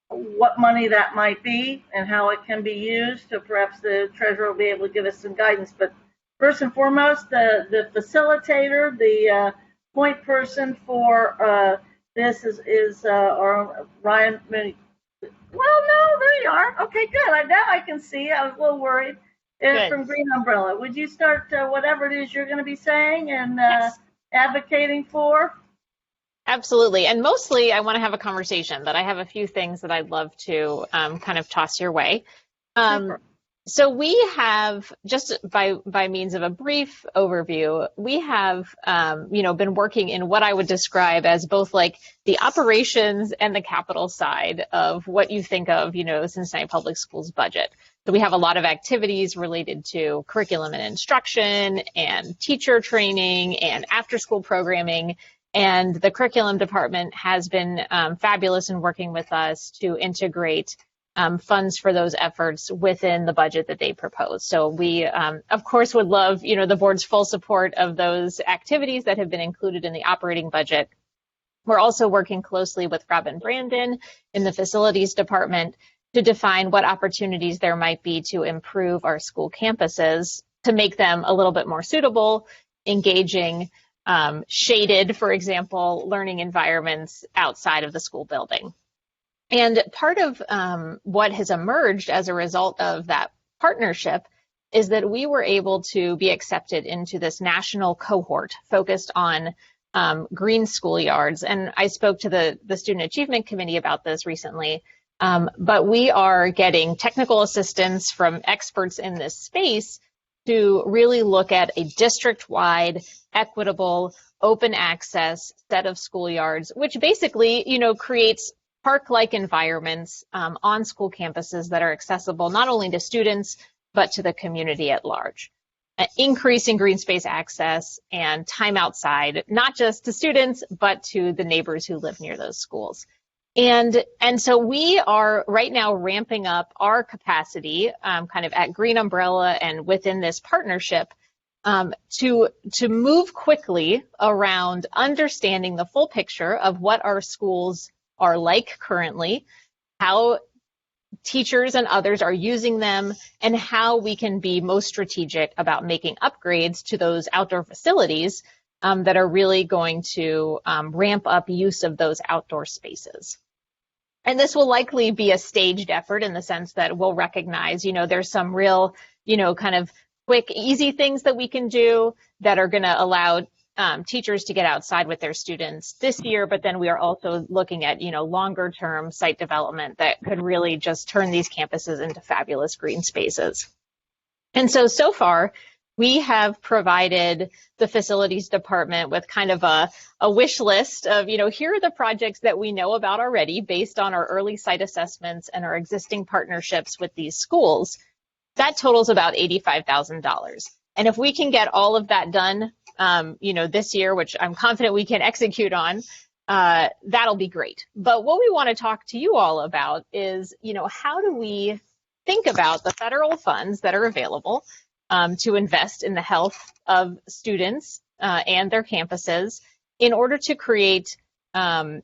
what money that might be and how it can be used. So perhaps the treasurer will be able to give us some guidance. But first and foremost, the facilitator, the point person for this is our Ryan Mooney. Well, no, there you are. Okay, good. Now I can see. I was a little worried. From Green Umbrella. Would you start whatever it is you're going to be saying and Yes. advocating for? Absolutely. And mostly I want to have a conversation, but I have a few things that I'd love to kind of toss your way. So we have, just by means of a brief overview, we have, been working in what I would describe as both like the operations and the capital side of what you think of, the Cincinnati Public Schools budget. So we have a lot of activities related to curriculum and instruction and teacher training and after-school programming. And the curriculum department has been fabulous in working with us to integrate funds for those efforts within the budget that they propose. So we, of course, would love, the board's full support of those activities that have been included in the operating budget. We're also working closely with Rob and Brandon in the facilities department to define what opportunities there might be to improve our school campuses to make them a little bit more suitable, engaging, shaded, for example, learning environments outside of the school building. And part of what has emerged as a result of that partnership is that we were able to be accepted into this national cohort focused on green schoolyards. And I spoke to the Student Achievement Committee about this recently, but we are getting technical assistance from experts in this space to really look at a district-wide, equitable, open access set of schoolyards, which basically, creates park-like environments on school campuses that are accessible not only to students, but to the community at large. Increasing green space access and time outside, not just to students, but to the neighbors who live near those schools. And so we are right now ramping up our capacity kind of at Green Umbrella and within this partnership to move quickly around understanding the full picture of what our schools are like currently, how teachers and others are using them, and how we can be most strategic about making upgrades to those outdoor facilities that are really going to ramp up use of those outdoor spaces. And this will likely be a staged effort in the sense that we'll recognize, there's some real, kind of quick, easy things that we can do that are going to allow teachers to get outside with their students this year, but then we are also looking at, longer term site development that could really just turn these campuses into fabulous green spaces. And so far, we have provided the facilities department with kind of a wish list of, here are the projects that we know about already based on our early site assessments and our existing partnerships with these schools. That totals about $85,000. And if we can get all of that done, this year, which I'm confident we can execute on, that'll be great. But what we want to talk to you all about is, how do we think about the federal funds that are available to invest in the health of students and their campuses in order to create kind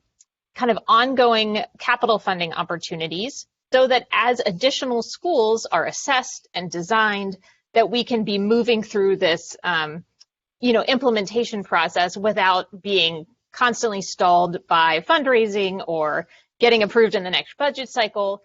of ongoing capital funding opportunities so that as additional schools are assessed and designed, that we can be moving through this implementation process without being constantly stalled by fundraising or getting approved in the next budget cycle.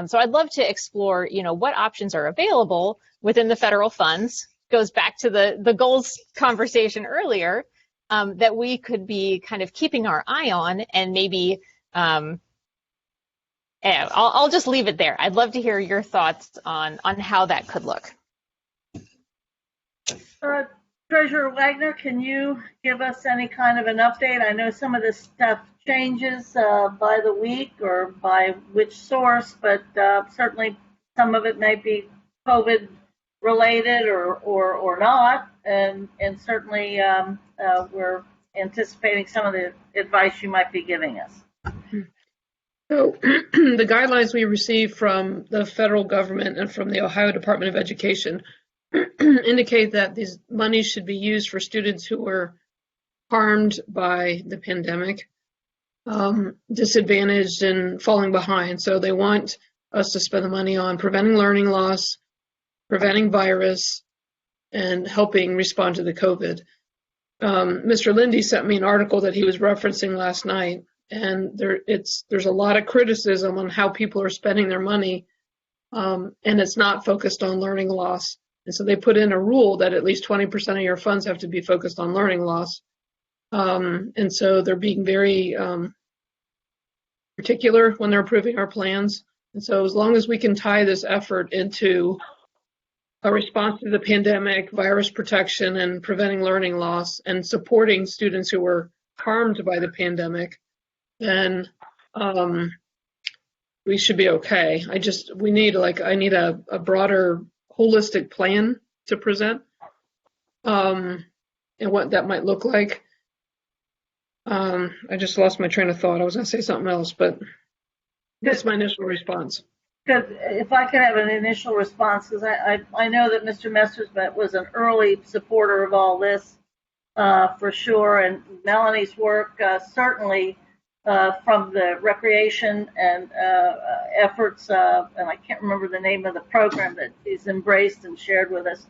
So I'd love to explore, what options are available within the federal funds. Goes back to the goals conversation earlier, that we could be kind of keeping our eye on, and maybe I'll just leave it there. I'd love to hear your thoughts on how that could look. Treasurer Wagner, can you give us any kind of an update? I know some of this stuff changes by the week or by which source, but certainly some of it may be COVID related or not, and certainly we're anticipating some of the advice you might be giving us. So the guidelines we received from the federal government and from the Ohio Department of Education indicate that these monies should be used for students who were harmed by the pandemic, disadvantaged and falling behind. So they want us to spend the money on preventing learning loss, preventing virus, and helping respond to the COVID. Mr. Lindy sent me an article that he was referencing last night, and there's a lot of criticism on how people are spending their money, and it's not focused on learning loss. And so they put in a rule that at least 20% of your funds have to be focused on learning loss. And so they're being very particular when they're approving our plans. And so as long as we can tie this effort into a response to the pandemic, virus protection, and preventing learning loss, and supporting students who were harmed by the pandemic, then we should be okay. We need I need a broader holistic plan to present, and what that might look like. I just lost my train of thought. I was going to say something else, but that's my initial response. Because if I could have an initial response, because I know that Mr. Messersmith was an early supporter of all this, for sure, and Melanie's work certainly from the recreation and efforts, and I can't remember the name of the program that he's embraced and shared with us.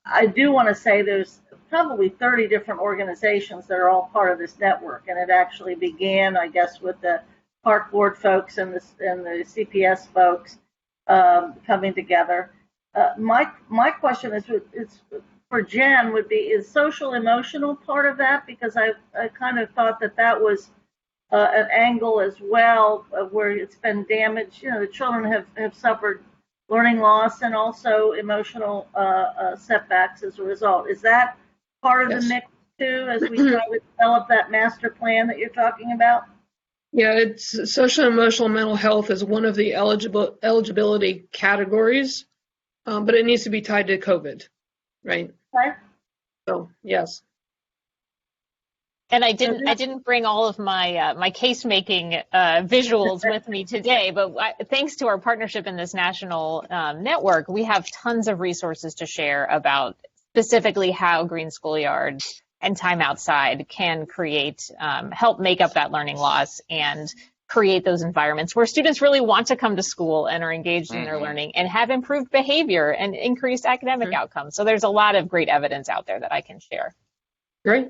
I do want to say there's probably 30 different organizations that are all part of this network, and it actually began, I guess, with the park board folks and the CPS folks coming together. My question is for Jen would be, is social emotional part of that? Because I kind of thought that was an angle as well, where it's been damaged. The children have suffered learning loss and also emotional setbacks as a result. Is that part of the mix too, as we try to develop that master plan that you're talking about? Yeah, it's social and emotional mental health is one of the eligibility categories, but it needs to be tied to COVID, right? Okay. So yes. And I didn't bring all of my my case making visuals with me today, but thanks to our partnership in this national network, we have tons of resources to share about specifically how green schoolyards and time outside can create, help make up that learning loss and create those environments where students really want to come to school and are engaged in their learning and have improved behavior and increased academic outcomes. So there's a lot of great evidence out there that I can share. Great.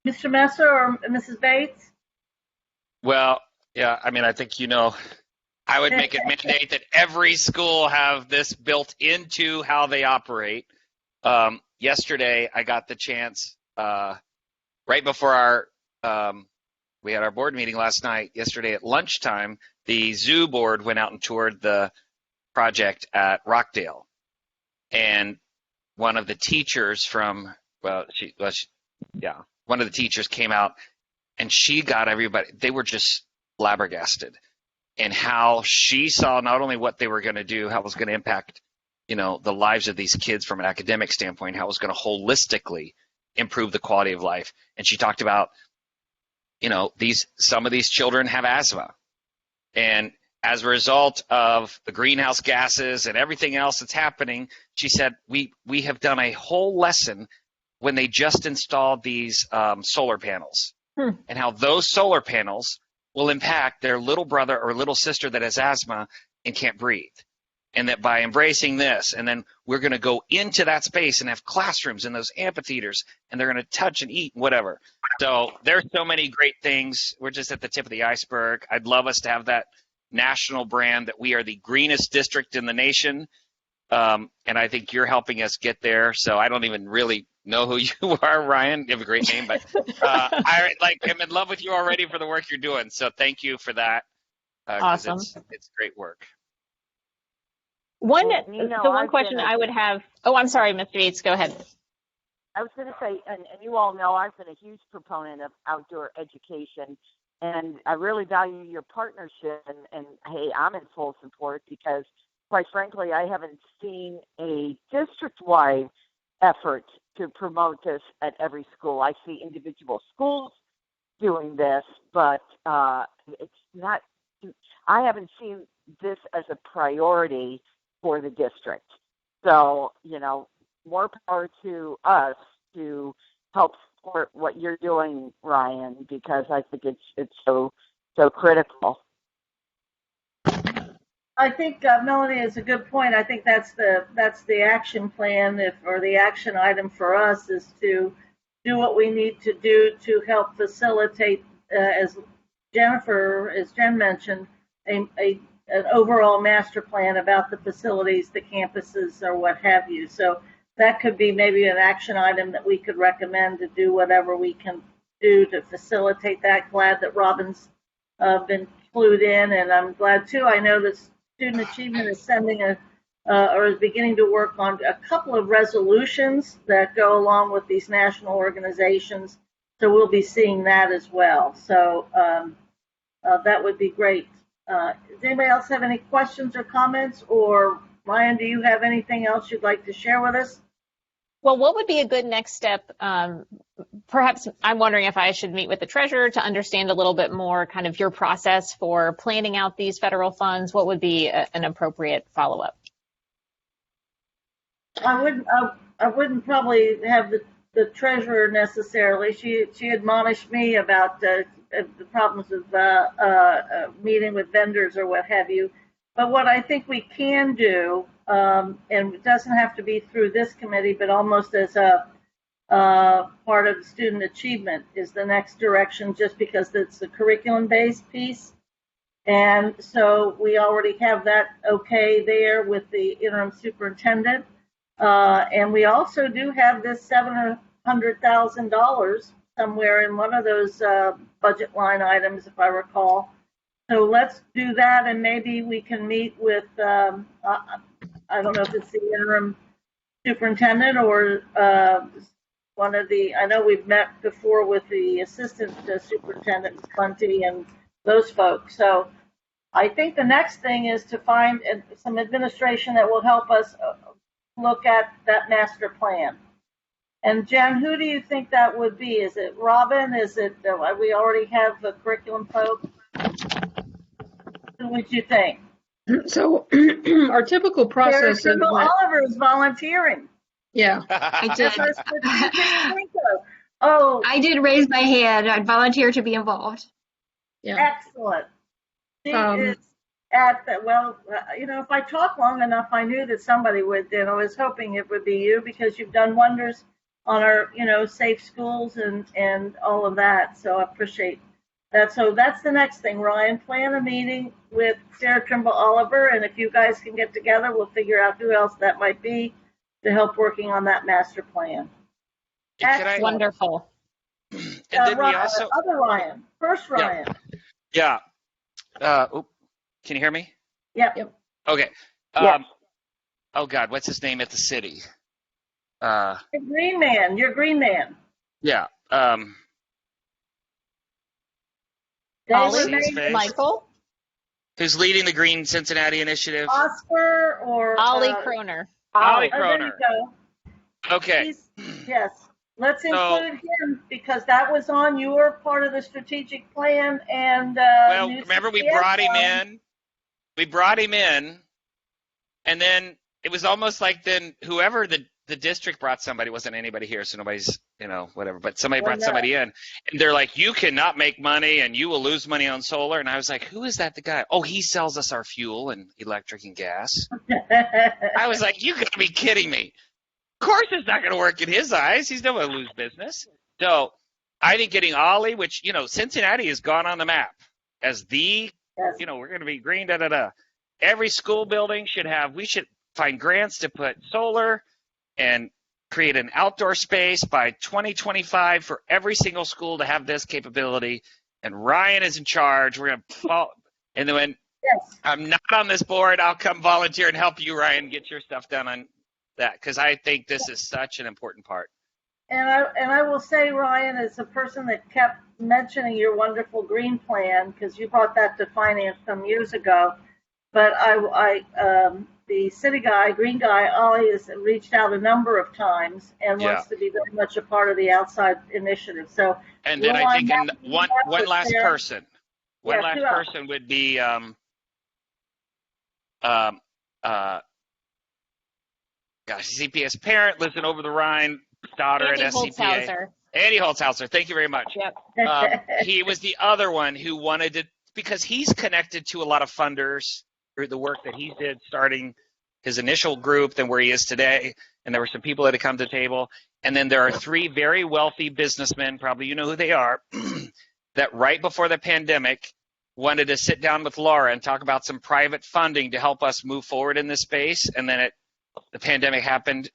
Mr. Messer or Mrs. Bates? Well, yeah, I mean, I think, I would make it mandate that every school have this built into how they operate. Yesterday, I got the chance, right before we had our board meeting last night. Yesterday at lunchtime, the zoo board went out and toured the project at Rockdale. And one of the teachers from, one of the teachers came out and she got everybody, they were just flabbergasted in how she saw not only what they were going to do, how it was going to impact, the lives of these kids from an academic standpoint, how it was going to holistically improve the quality of life. And she talked about, some of these children have asthma. And as a result of the greenhouse gases and everything else that's happening, she said, we have done a whole lesson when they just installed these solar panels and how those solar panels will impact their little brother or little sister that has asthma and can't breathe. And that by embracing this, and then we're going to go into that space and have classrooms in those amphitheaters, and they're going to touch and eat, whatever. So there's so many great things. We're just at the tip of the iceberg. I'd love us to have that national brand that we are the greenest district in the nation. And I think you're helping us get there. So I don't even really know who you are, Ryan. You have a great name, but I'm in love with you already for the work you're doing. So thank you for that. Awesome. It's great work. One question I would have. Oh, I'm sorry, Mr. Yates. Go ahead. I was going to say, and you all know I've been a huge proponent of outdoor education, and I really value your partnership. And hey, I'm in full support because, quite frankly, I haven't seen a district-wide effort to promote this at every school. I see individual schools doing this, but it's not. I haven't seen this as a priority for the district. So, more power to us to help support what you're doing, Ryan, because I think it's so critical. I think Melanie is a good point. I think that's the action plan, or the action item for us, is to do what we need to do to help facilitate, as Jen mentioned, an overall master plan about the facilities, the campuses, or what have you. So that could be maybe an action item that we could recommend to do whatever we can do to facilitate that. Glad that Robin's been clued in, and I'm glad too. I know that Student Achievement is sending or is beginning to work on a couple of resolutions that go along with these national organizations. So we'll be seeing that as well. So that would be great. Does anybody else have any questions or comments? Or Ryan, do you have anything else you'd like to share with us? Well, what would be a good next step? Perhaps I'm wondering if I should meet with the treasurer to understand a little bit more kind of your process for planning out these federal funds. What would be an appropriate follow-up? I wouldn't probably have the treasurer necessarily. She admonished me about the problems with meeting with vendors or what have you. But what I think we can do, and it doesn't have to be through this committee, but almost as a part of student achievement, is the next direction, just because it's the curriculum-based piece. And so we already have that okay there with the interim superintendent. And we also do have this $700,000 somewhere in one of those budget line items, if I recall. So let's do that, and maybe we can meet with, I don't know if it's the interim superintendent or one of the, I know we've met before with the assistant superintendent, Bunty, and those folks. So I think the next thing is to find some administration that will help us look at that master plan. And Jen, who do you think that would be? Is it Robin? Is it, we already have the curriculum folks? Who would you think? So our typical process is Sarah Oliver is volunteering. Yeah. I did. Oh, I did raise my hand. I'd volunteer to be involved. Yeah. excellent. She is at the, well, if I talk long enough, I knew that somebody would, and I was hoping it would be you, because you've done wonders on our, safe schools and all of that. So I appreciate that. So that's the next thing, Ryan. Plan a meeting with Sarah Trimble Oliver, and if you guys can get together, we'll figure out who else that might be to help working on that master plan. Wonderful. And then we also other Ryan, first Ryan. Yeah. Can you hear me? Yep. Okay. Oh God, what's his name at the city? Your green man. Your green man. Yeah. Michael? Who's leading the Green Cincinnati Initiative? Oscar or Ollie Kroner. Ollie There Kroner. you go. Okay. Yes. Let's include him, because that was on your part of the strategic plan. And well, remember we brought him in. We brought him in, and then it was almost like then whoever the district brought somebody, wasn't anybody here, so nobody's, whatever, but somebody brought somebody in, and they're like, you cannot make money and you will lose money on solar. And I was like, who is that, the guy? Oh, he sells us our fuel and electric and gas. I was like, you gotta be kidding me. Of course it's not going to work in his eyes. He's never going to lose business. So I think getting Ollie, which, Cincinnati has gone on the map as the, we're going to be green, Every school building we should find grants to put solar and create an outdoor space by 2025 for every single school to have this capability. And Ryan is in charge. We're going to follow. And then when I'm not on this board, I'll come volunteer and help you, Ryan, get your stuff done on that, because I think this is such an important part. And I will say, Ryan, as a person that kept mentioning your wonderful green plan, because you brought that to finance some years ago, but the city guy, green guy, Ollie, has reached out a number of times and wants to be very much a part of the outside initiative. So, and then I think one last person would be CPS parent, lives in Over the Rhine, daughter Andy at SCPA. Holtzhauser. Andy Holtzhauser, thank you very much. Yep. He was the other one who wanted to, because he's connected to a lot of funders through the work that he did starting his initial group than where he is today. And there were some people that had come to the table. And then there are 3 very wealthy businessmen, probably you know who they are, that right before the pandemic wanted to sit down with Laura and talk about some private funding to help us move forward in this space. And then the pandemic happened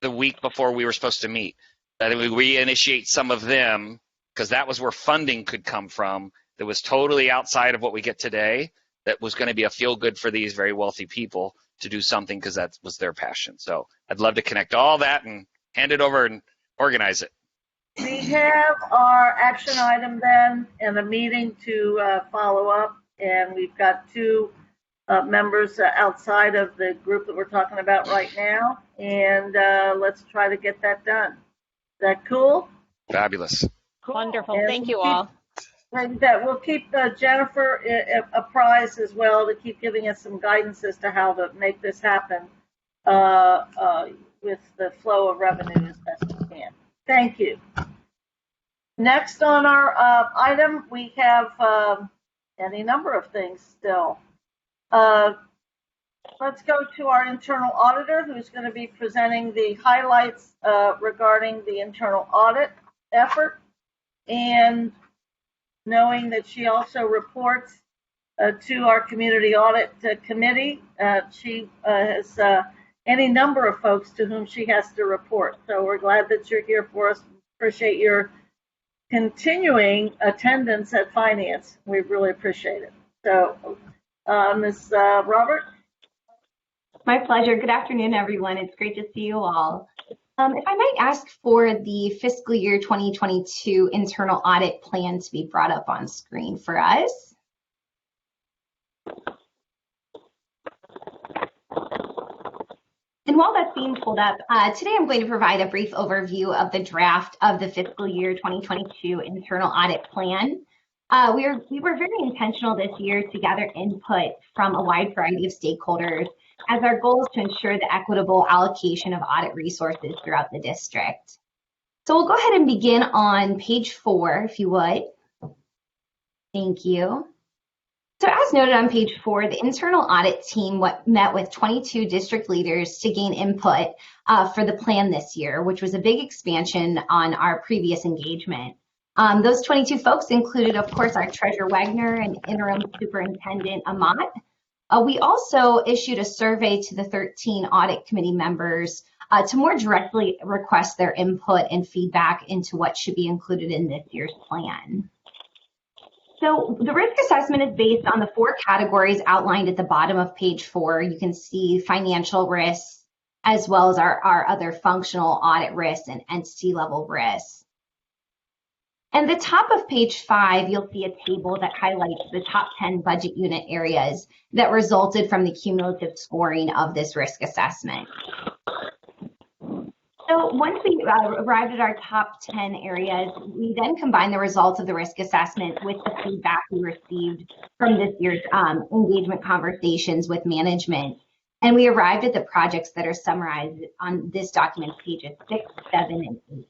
the week before we were supposed to meet. That we reinitiate some of them, because that was where funding could come from, that was totally outside of what we get today, that was going to be a feel-good for these very wealthy people to do something because that was their passion. So I'd love to connect all that and hand it over and organize it. We have our action item then and a meeting to follow up. and we've got two members outside of the group that we're talking about right now, and let's try to get that done. Is that cool? Fabulous. Cool. Wonderful. And Thank you all. And that we'll keep Jennifer apprised as well to keep giving us some guidance as to how to make this happen with the flow of revenue as best we can. Thank you. Next on our item, we have any number of things still. Let's go to our internal auditor, who's going to be presenting the highlights regarding the internal audit effort, and knowing that she also reports to our community audit committee. She has any number of folks to whom she has to report. So we're glad that you're here for us. Appreciate your continuing attendance at finance. We really appreciate it. So, Ms. Robert? My pleasure. Good afternoon, everyone. It's great to see you all. If I might ask for the fiscal year 2022 internal audit plan to be brought up on screen for us. And while that's being pulled up, today I'm going to provide a brief overview of the draft of the fiscal year 2022 internal audit plan. We were very intentional this year to gather input from a wide variety of stakeholders, as our goal is to ensure the equitable allocation of audit resources throughout the district. So we'll go ahead and begin on page 4, if you would. Thank you. So as noted on page 4, the internal audit team met with 22 district leaders to gain input for the plan this year, which was a big expansion on our previous engagement. Those 22 folks included, of course, our Treasurer Wagner and Interim Superintendent Amat. We also issued a survey to the 13 audit committee members to more directly request their input and feedback into what should be included in this year's plan. So the risk assessment is based on the 4 categories outlined at the bottom of page 4. You can see financial risks, as well as our other functional audit risks and entity level risks. And the top of page 5, you'll see a table that highlights the top 10 budget unit areas that resulted from the cumulative scoring of this risk assessment. So once we arrived at our top 10 areas, we then combined the results of the risk assessment with the feedback we received from this year's engagement conversations with management. And we arrived at the projects that are summarized on this document, pages 6, 7, and 8.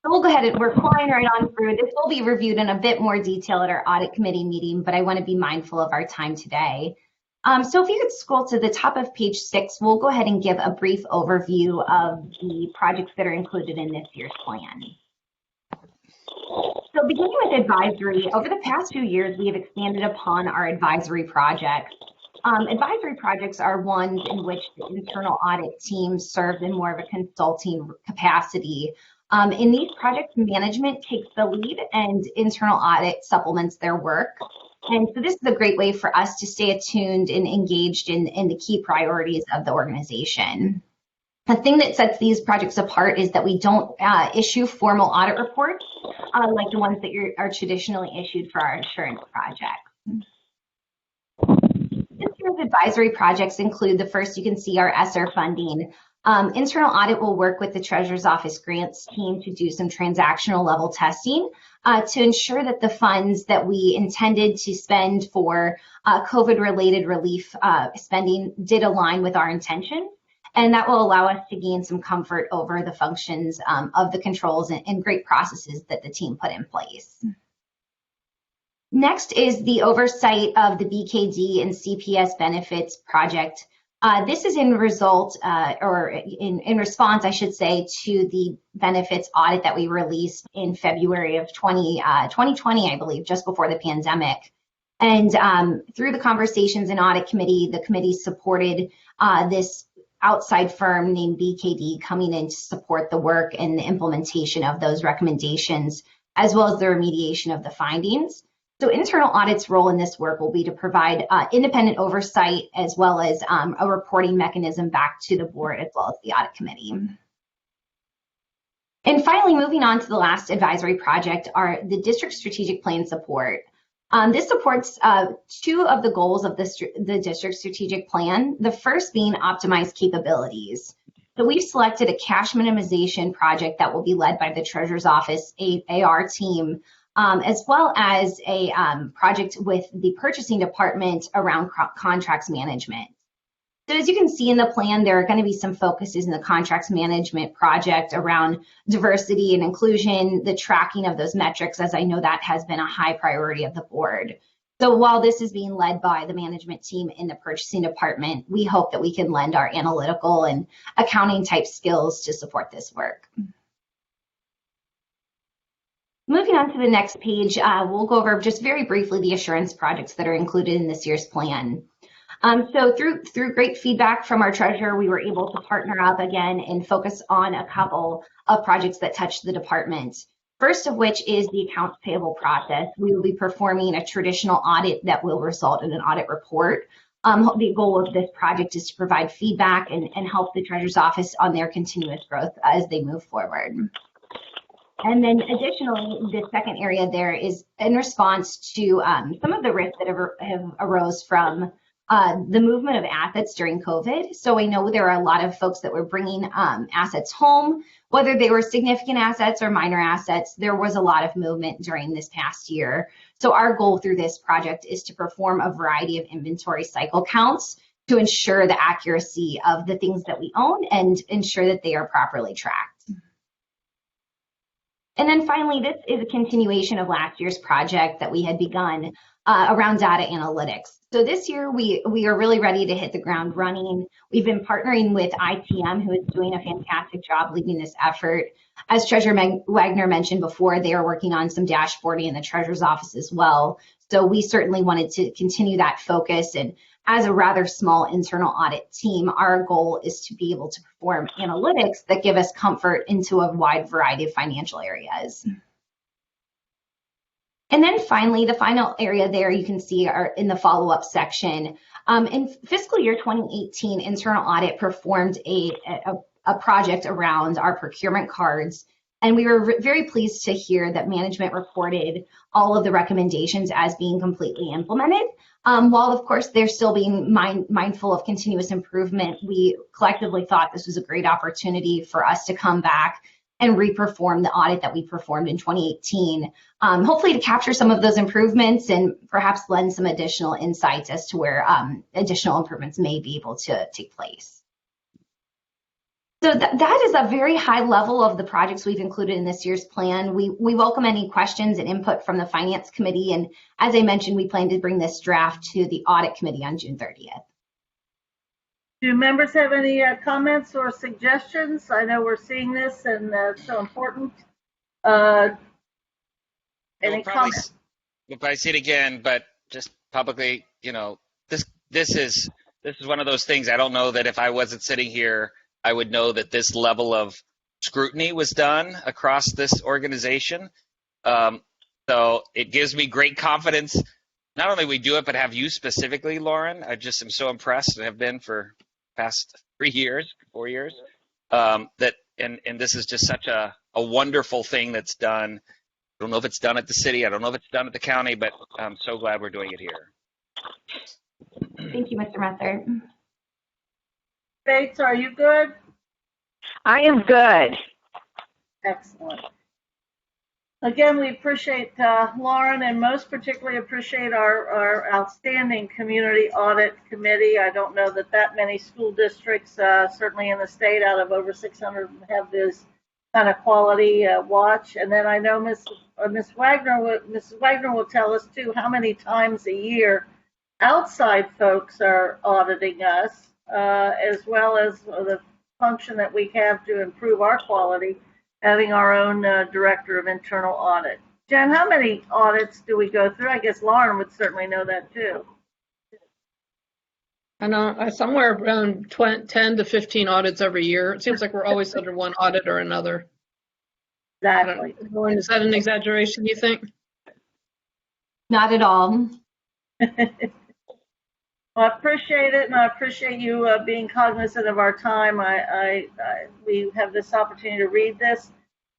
So we'll go ahead and we're flying right on through. This will be reviewed in a bit more detail at our audit committee meeting, but I want to be mindful of our time today. So if you could scroll to the top of page 6, we'll go ahead and give a brief overview of the projects that are included in this year's plan. So beginning with advisory, over the past few years, we have expanded upon our advisory projects. Advisory projects are ones in which the internal audit team serves in more of a consulting capacity. In these projects, management takes the lead and internal audit supplements their work. And so this is a great way for us to stay attuned and engaged in the key priorities of the organization. The thing that sets these projects apart is that we don't issue formal audit reports like the ones that are traditionally issued for our insurance projects. This year's advisory projects include the first, you can see our ESSER funding. Internal audit will work with the Treasurer's Office grants team to do some transactional level testing to ensure that the funds that we intended to spend for COVID-related relief spending did align with our intention. And that will allow us to gain some comfort over the functions of the controls and great processes that the team put in place. Next is the oversight of the BKD and CPS benefits project. This is in response, I should say, to the benefits audit that we released in February of 2020, I believe, just before the pandemic. And through the conversations in audit committee, the committee supported this outside firm named BKD coming in to support the work and the implementation of those recommendations, as well as the remediation of the findings. So internal audit's role in this work will be to provide independent oversight as well as a reporting mechanism back to the board as well as the audit committee. And finally, moving on to the last advisory project are the district strategic plan support. This supports two of the goals of the district strategic plan. The first being optimized capabilities. So we've selected a cash minimization project that will be led by the Treasurer's Office AR team, as well as a project with the purchasing department around contracts management. So as you can see in the plan, there are going to be some focuses in the contracts management project around diversity and inclusion, the tracking of those metrics, as I know that has been a high priority of the board. So while this is being led by the management team in the purchasing department, we hope that we can lend our analytical and accounting type skills to support this work. Moving on to the next page, we'll go over just very briefly the assurance projects that are included in this year's plan. So through great feedback from our treasurer, we were able to partner up again and focus on a couple of projects that touch the department. First of which is the accounts payable process. We will be performing a traditional audit that will result in an audit report. The goal of this project is to provide feedback and help the treasurer's office on their continuous growth as they move forward. And then additionally, the second area there is in response to some of the risks that have arose from the movement of assets during COVID. So I know there are a lot of folks that were bringing assets home, whether they were significant assets or minor assets. There was a lot of movement during this past year. So our goal through this project is to perform a variety of inventory cycle counts to ensure the accuracy of the things that we own and ensure that they are properly tracked. And then finally, this is a continuation of last year's project that we had begun around data analytics. So this year, we are really ready to hit the ground running. We've been partnering with ITM, who is doing a fantastic job leading this effort. As Treasurer Wagner mentioned before, they are working on some dashboarding in the Treasurer's office as well. So we certainly wanted to continue that focus. And as a rather small internal audit team, our goal is to be able to perform analytics that give us comfort into a wide variety of financial areas. And then finally, the final area there you can see are in the follow-up section. In fiscal year 2018, internal audit performed a project around our procurement cards. And we were very pleased to hear that management reported all of the recommendations as being completely implemented. While, of course, they're still being mindful of continuous improvement, we collectively thought this was a great opportunity for us to come back and reperform the audit that we performed in 2018, hopefully to capture some of those improvements and perhaps lend some additional insights as to where additional improvements may be able to take place. So that is a very high level of the projects we've included in this year's plan. We welcome any questions and input from the Finance Committee. And as I mentioned, we plan to bring this draft to the Audit Committee on June 30th. Do members have any comments or suggestions? I know we're seeing this and it's so important. Any comments? We'll probably see it again, but just publicly, this is one of those things. I don't know that if I wasn't sitting here, I would know that this level of scrutiny was done across this organization. So it gives me great confidence. Not only we do it, but have you specifically, Lauren. I just am so impressed and have been for past 4 years, that and this is just such a wonderful thing that's done. I don't know if it's done at the city. I don't know if it's done at the county, but I'm so glad we're doing it here. Thank you, Mr. Messer. Bates, are you good? I am good. Excellent. Again, we appreciate Lauren and most particularly appreciate our outstanding community audit committee. I don't know that many school districts, certainly in the state, out of over 600, have this kind of quality watch. And then I know Mrs. Wagner will tell us too how many times a year outside folks are auditing us, as well as the function that we have to improve our quality, having our own director of internal audit. Jen, how many audits do we go through? I guess Lauren would certainly know that too. I know somewhere around 10 to 15 audits every year. It seems like we're always under one audit or another. Exactly. Lauren, is that an exaggeration, you think? Not at all. Well, I appreciate it, and I appreciate you being cognizant of our time. We have this opportunity to read this.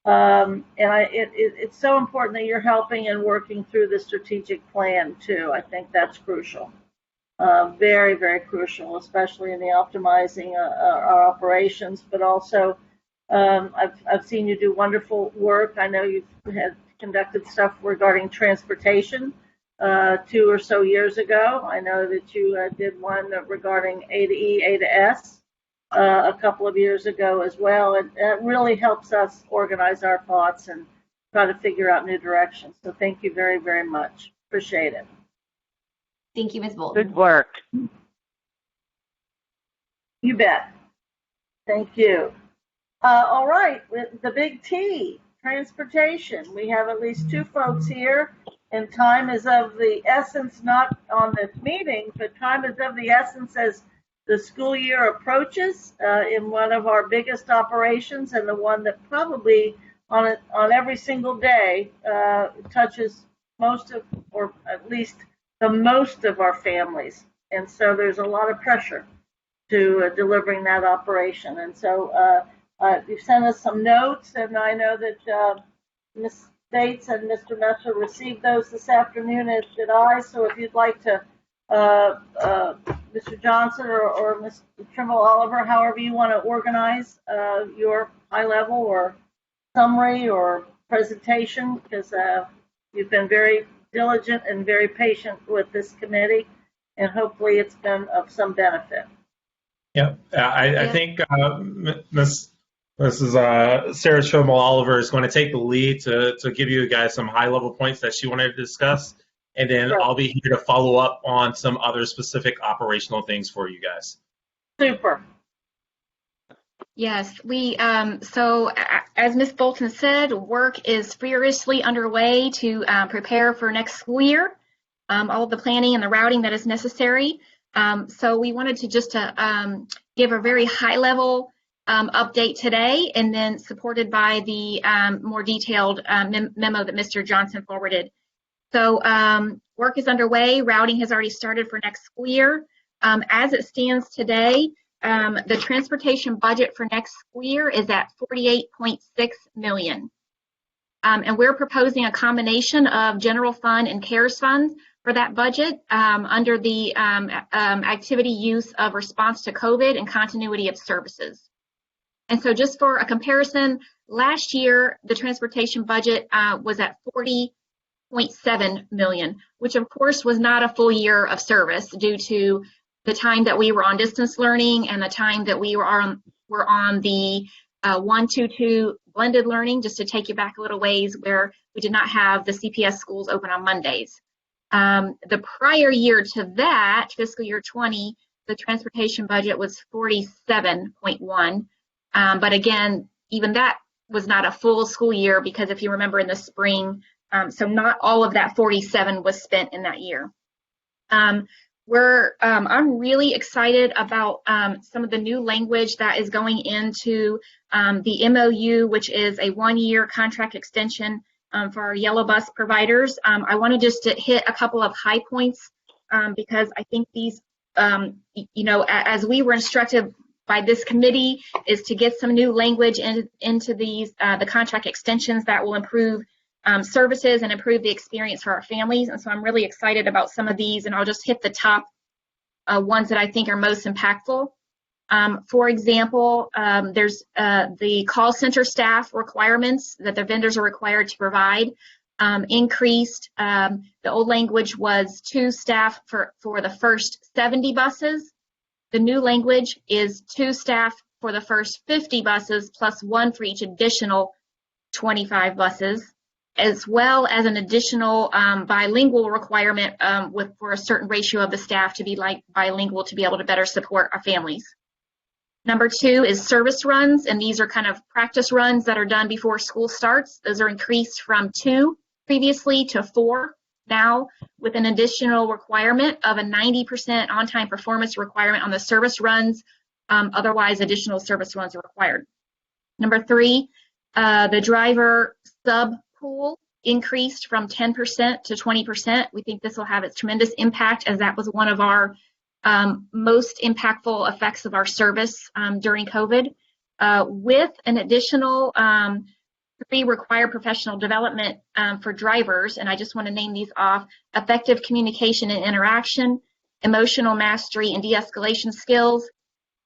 It's so important that you're helping and working through the strategic plan too. I think that's crucial. Very, very crucial, especially in the optimizing our operations, but also I've seen you do wonderful work. I know you've had conducted stuff regarding transportation 2 or so years ago. I know that you did one regarding A to E, A to S a couple of years ago as well. It really helps us organize our thoughts and try to figure out new directions. So thank you very, very much. Appreciate it. Thank you, Ms. Bolton. Good work. You bet. Thank you. All right, with the big T, transportation. We have at least 2 folks here, and time is of the essence, not on this meeting, but time is of the essence as the school year approaches in one of our biggest operations, and the one that probably on every single day touches most of, or at least the most of our families. And so there's a lot of pressure to delivering that operation. And so you've sent us some notes, and I know that Ms. Bates and Mr. Messer received those this afternoon, as did I. So if you'd like to, Mr. Johnson or Mr. Trimble Oliver, however you want to organize your high level or summary or presentation, because you've been very diligent and very patient with this committee, and hopefully it's been of some benefit. Yeah, I think Mrs. Sarah Trimble Oliver is going to take the lead to give you guys some high level points that she wanted to discuss, and then Sure. I'll be here to follow up on some other specific operational things for you guys. Super. Yes, so as Ms. Bolton said, work is furiously underway to prepare for next school year, all of the planning and the routing that is necessary. So we wanted to just give a very high level update today, and then supported by the more detailed memo that Mr. Johnson forwarded. So work is underway. Routing has already started for next school year. As it stands today, the transportation budget for next school year is at $48.6 million. And we're proposing a combination of general fund and CARES funds for that budget under the activity use of response to COVID and continuity of services. And so just for a comparison, last year, the transportation budget was at $40.7 million, which of course was not a full year of service due to the time that we were on distance learning and the time that we were on the 1-2-2 blended learning, just to take you back a little ways, where we did not have the CPS schools open on Mondays. The prior year to that, fiscal year 20, the transportation budget was $47.1. But again, even that was not a full school year, because if you remember in the spring, so not all of that 47 was spent in that year. I'm really excited about some of the new language that is going into the MOU, which is a 1-year contract extension for our yellow bus providers. I wanted just to hit a couple of high points because I think these, as we were instructed by this committee, is to get some new language into these the contract extensions that will improve services and improve the experience for our families. And so I'm really excited about some of these, and I'll just hit the top ones that I think are most impactful. For example, there's the call center staff requirements that the vendors are required to provide increased. The old language was 2 staff for the first 70 buses. The new language is 2 staff for the first 50 buses plus 1 for each additional 25 buses, as well as an additional bilingual requirement for a certain ratio of the staff to be bilingual to be able to better support our families. Number 2 is service runs, and these are kind of practice runs that are done before school starts. Those are increased from 2 previously to 4 now, with an additional requirement of a 90% on-time performance requirement on the service runs. Otherwise, additional service runs are required. Number 3, the driver sub pool increased from 10% to 20%. We think this will have its tremendous impact, as that was one of our most impactful effects of our service during COVID, with an additional 3 required professional development for drivers, and I just want to name these off: effective communication and interaction, emotional mastery and de-escalation skills,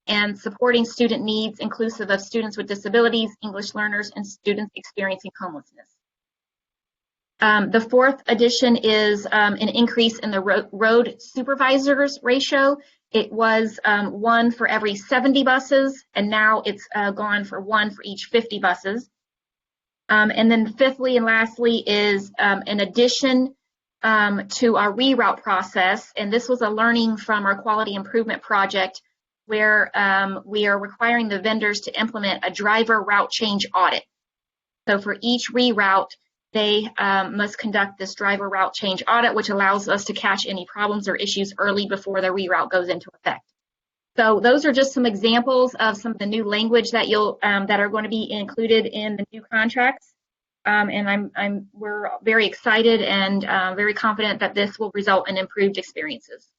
and supporting student needs inclusive of students with disabilities, English learners, and students experiencing homelessness. The 4th addition is an increase in the road supervisors ratio. It was 1 for every 70 buses, and now it's gone for 1 for each 50 buses. And then 5thly and lastly is an addition to our reroute process, and this was a learning from our quality improvement project where we are requiring the vendors to implement a driver route change audit. So for each reroute, they must conduct this driver route change audit, which allows us to catch any problems or issues early before the reroute goes into effect. So those are just some examples of some of the new language that that are going to be included in the new contracts. And we're very excited and very confident that this will result in improved experiences.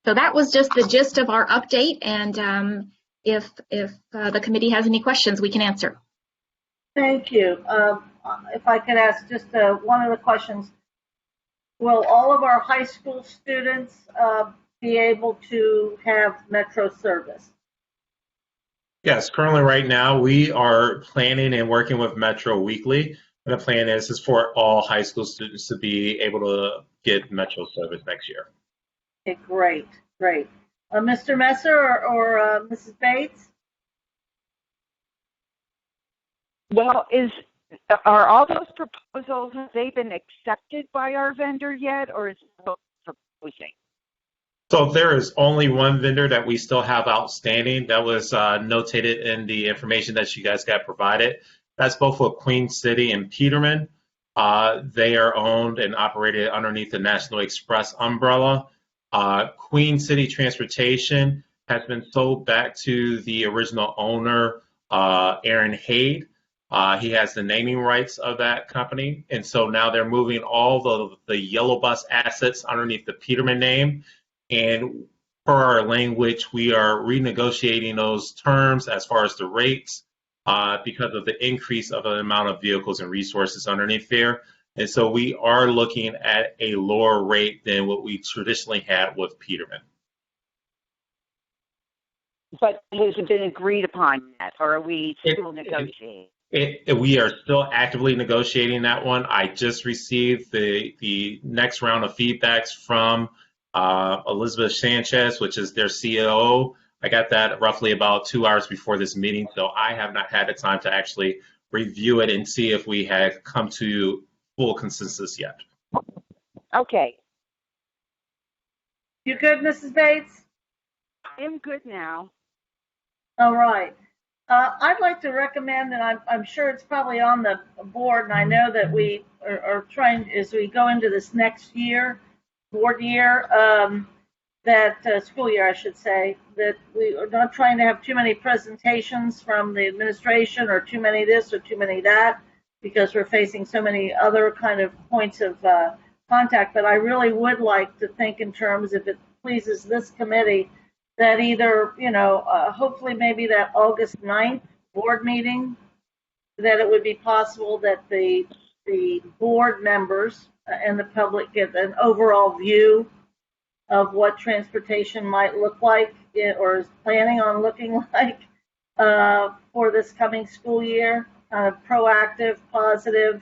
So that was just the gist of our update, and if the committee has any questions, we can answer. Thank you. If I could ask just one of the questions, will all of our high school students be able to have Metro service? Yes, currently right now we are planning and working with Metro weekly. And the plan is for all high school students to be able to get Metro service next year. Okay, great, great. Mr. Messer or Mrs. Bates? Well, are all those proposals, have they been accepted by our vendor yet, or is it proposing? So there is only one vendor that we still have outstanding that was notated in the information that you guys got provided. That's both with Queen City and Peterman. They are owned and operated underneath the National Express umbrella. Queen City Transportation has been sold back to the original owner, Aaron Haid. He has the naming rights of that company. And so now they're moving all the yellow bus assets underneath the Peterman name. And per our language, we are renegotiating those terms as far as the rates because of the increase of the amount of vehicles and resources underneath there. And so we are looking at a lower rate than what we traditionally had with Peterman. But has it been agreed upon yet, or are we still negotiating? We are still actively negotiating that one. I just received the next round of feedbacks from Elizabeth Sanchez, which is their COO. I got that roughly about 2 hours before this meeting, so I have not had the time to actually review it and see if we had come to full consensus yet. Okay. You good, Mrs. Bates? I am good now. All right. I'd like to recommend, and I'm sure it's probably on the board, and I know that we are trying, as we go into this next year, board year, school year, I should say, that we are not trying to have too many presentations from the administration or too many this or too many that, because we're facing so many other kind of points of contact. But I really would like to think in terms, if it pleases this committee, that either, hopefully maybe that August 9th board meeting, that it would be possible that the board members and the public get an overall view of what transportation might look like or is planning on looking like for this coming school year, kind of proactive, positive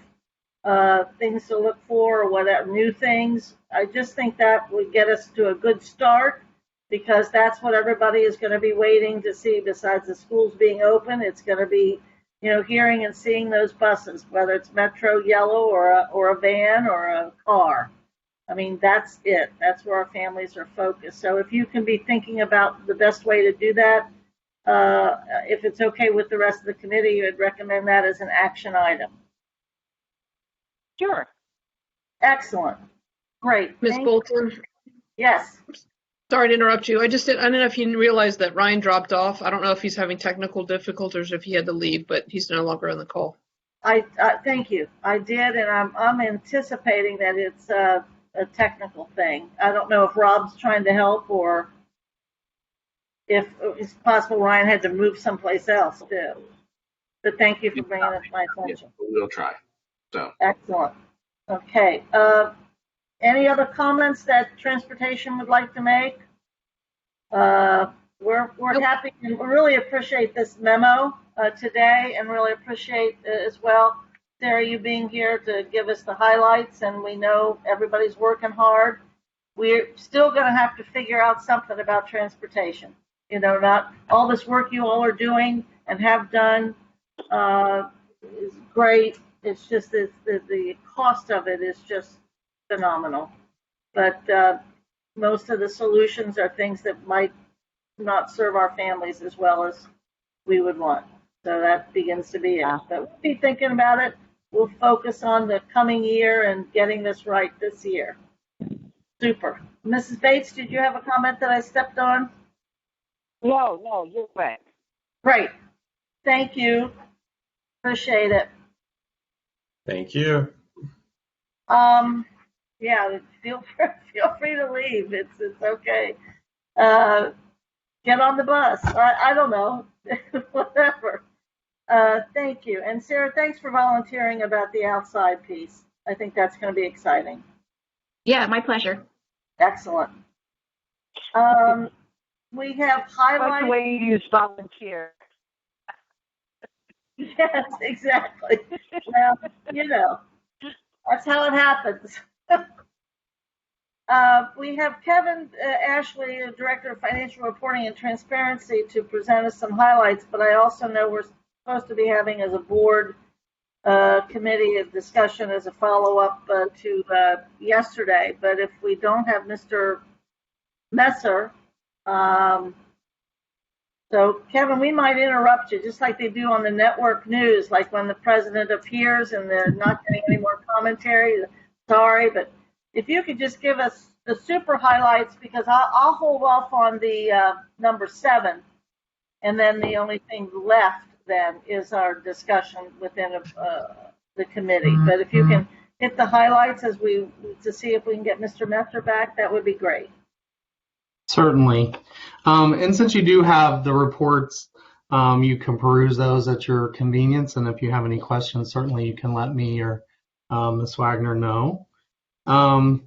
things to look for, or whatever, new things. I just think that would get us to a good start, because that's what everybody is going to be waiting to see. Besides the schools being open, it's going to be, hearing and seeing those buses, whether it's Metro Yellow or a van or a car. I mean, that's it. That's where our families are focused. So if you can be thinking about the best way to do that, if it's okay with the rest of the committee, I'd recommend that as an action item. Sure. Excellent. Great. Ms. Bolton? Yes. Sorry to interrupt you. I don't know if you realized that Ryan dropped off. I don't know if he's having technical difficulties or if he had to leave, but he's no longer on the call. Thank you. I did, and I'm anticipating that it's a technical thing. I don't know if Rob's trying to help or if it's possible Ryan had to move someplace else too. But thank you for bringing it to my attention. We'll try. So Excellent. Okay. Any other comments that transportation would like to make? We're happy and we really appreciate this memo today, and really appreciate as well, Sarah, you being here to give us the highlights. And we know everybody's working hard. We're still going to have to figure out something about transportation. You know, not all this work you all are doing and have done is great. It's just the cost of it is just phenomenal. But most of the solutions are things that might not serve our families as well as we would want. So that begins to be it. But we'll be thinking about it. We'll focus on the coming year and getting this right this year. Super. Mrs. Bates, did you have a comment that I stepped on? No, you're right. Great. Thank you. Appreciate it. Thank you. Yeah, feel free to leave. It's okay. Get on the bus. I don't know. Whatever. Thank you. And Sarah, thanks for volunteering about the outside piece. I think that's going to be exciting. Yeah, my pleasure. Excellent. We have highlighted. That's the way you use volunteer. Yes, exactly. Well, you know, that's how it happens. We have Kevin Ashley, Director of Financial Reporting and Transparency, to present us some highlights, but I also know we're supposed to be having as a board committee a discussion as a follow-up to yesterday. But if we don't have Mr. Messer, so Kevin, we might interrupt you just like they do on the network news, like when the president appears and they're not getting any more commentary. Sorry, but if you could just give us the super highlights, because I'll hold off on the number 7, and then the only thing left then is our discussion within the committee. But if you can hit the highlights as to see if we can get Mr. Messer back, that would be great. Certainly. And since you do have the reports, you can peruse those at your convenience. And if you have any questions, certainly you can let me or Ms. Wagner know. I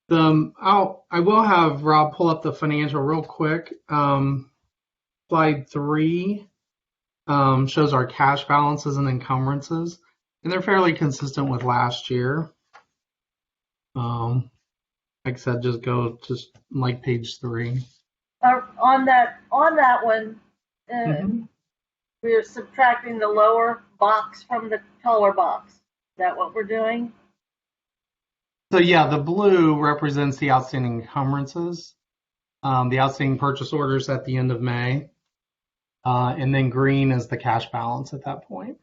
will have Rob pull up the financial real quick. Slide 3 shows our cash balances and encumbrances, and they're fairly consistent with last year. Like I said, just go like page 3. On that one, we're subtracting the lower box from the taller box. Is that what we're doing? So yeah, the blue represents the outstanding encumbrances, the outstanding purchase orders at the end of May, and then green is the cash balance at that point.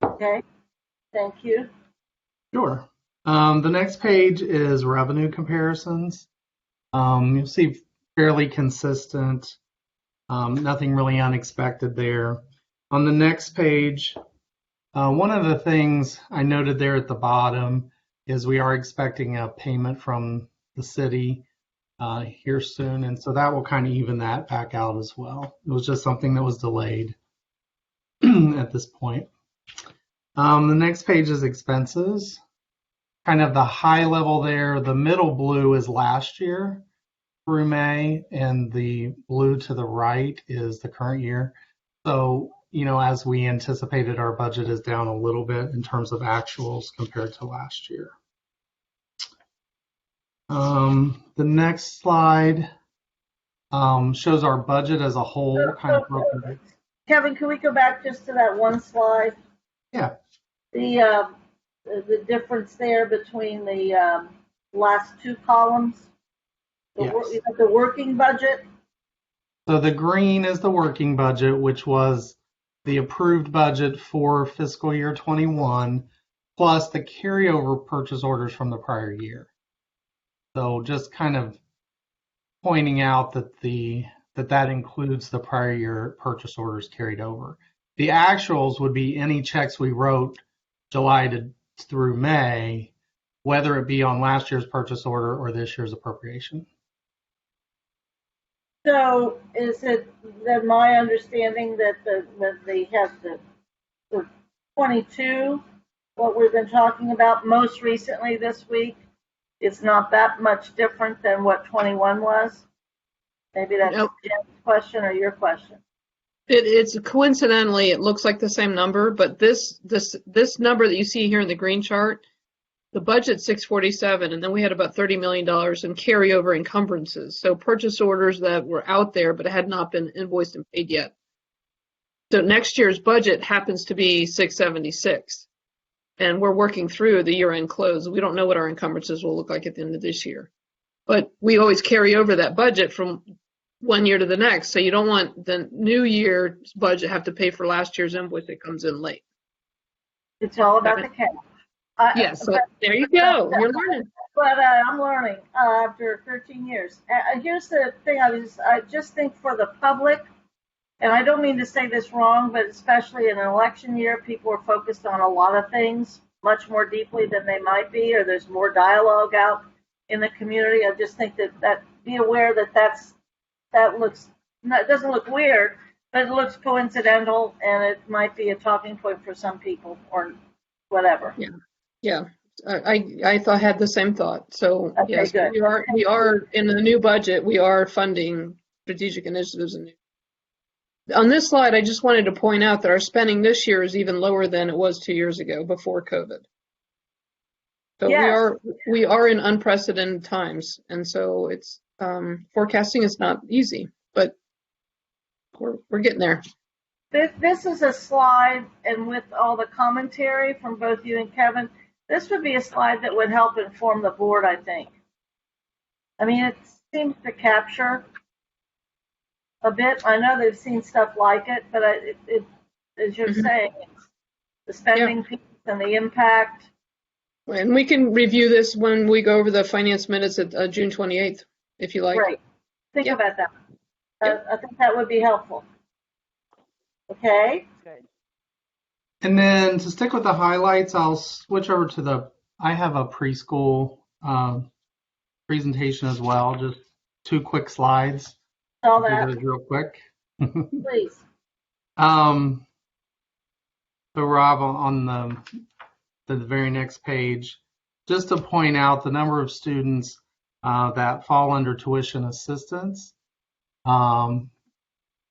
Okay, thank you. Sure. The next page is revenue comparisons. You'll see fairly consistent, nothing really unexpected there. On the next page, one of the things I noted there at the bottom is we are expecting a payment from the city here soon, and so that will kind of even that back out as well. It was just something that was delayed at this point. The next page is expenses. Kind of the high level there, the middle blue is last year through May, and the blue to the right is the current year. So, you know, as we anticipated, our budget is down a little bit in terms of actuals compared to last year. The next slide shows our budget as a whole, kind of broken. Kevin, can we go back just to that one slide? Yeah. The difference there between the last 2 columns, the working budget. So the green is the working budget, which was the approved budget for fiscal year 21, plus the carryover purchase orders from the prior year. So just kind of pointing out that that includes the prior year purchase orders carried over. The actuals would be any checks we wrote July through May, whether it be on last year's purchase order or this year's appropriation. So is it then my understanding that they have for 22, what we've been talking about most recently this week, is not that much different than what 21 was? Maybe that's Nope. Jen's question or your question. It's coincidentally, it looks like the same number, but this number that you see here in the green chart, the budget's 647, and then we had about $30 million in carryover encumbrances. So purchase orders that were out there but had not been invoiced and paid yet. So next year's budget happens to be 676, and we're working through the year-end close. We don't know what our encumbrances will look like at the end of this year, but we always carry over that budget from one year to the next. So you don't want the new year's budget have to pay for last year's invoice that comes in late. It's all about the cash. Yes, so there you go. You're learning. But I'm learning after 13 years. Here's the thing, I just think for the public, and I don't mean to say this wrong, but especially in an election year, people are focused on a lot of things much more deeply than they might be, or there's more dialogue out in the community. I just think that be aware that it doesn't look weird, but it looks coincidental, and it might be a talking point for some people or whatever. Yeah. I had the same thought. So Okay, yes, good. we are in the new budget. We are funding strategic initiatives. On this slide, I just wanted to point out that our spending this year is even lower than it was 2 years ago before COVID. So Yes. we are in unprecedented times, and so it's forecasting is not easy, but we're getting there. This is a slide, and with all the commentary from both you and Kevin, this would be a slide that would help inform the board, I think. I mean, it seems to capture a bit. I know they've seen stuff like it, but as you're saying, it's the spending piece and the impact. And we can review this when we go over the finance minutes at June 28th, if you like. Great. Think about that. I think that would be helpful. Okay. Good. And then to stick with the highlights, I'll switch over to I have a preschool presentation as well, just 2 quick slides. All Do that. those real quick. Please. So Rob, on the very next page, just to point out the number of students that fall under tuition assistance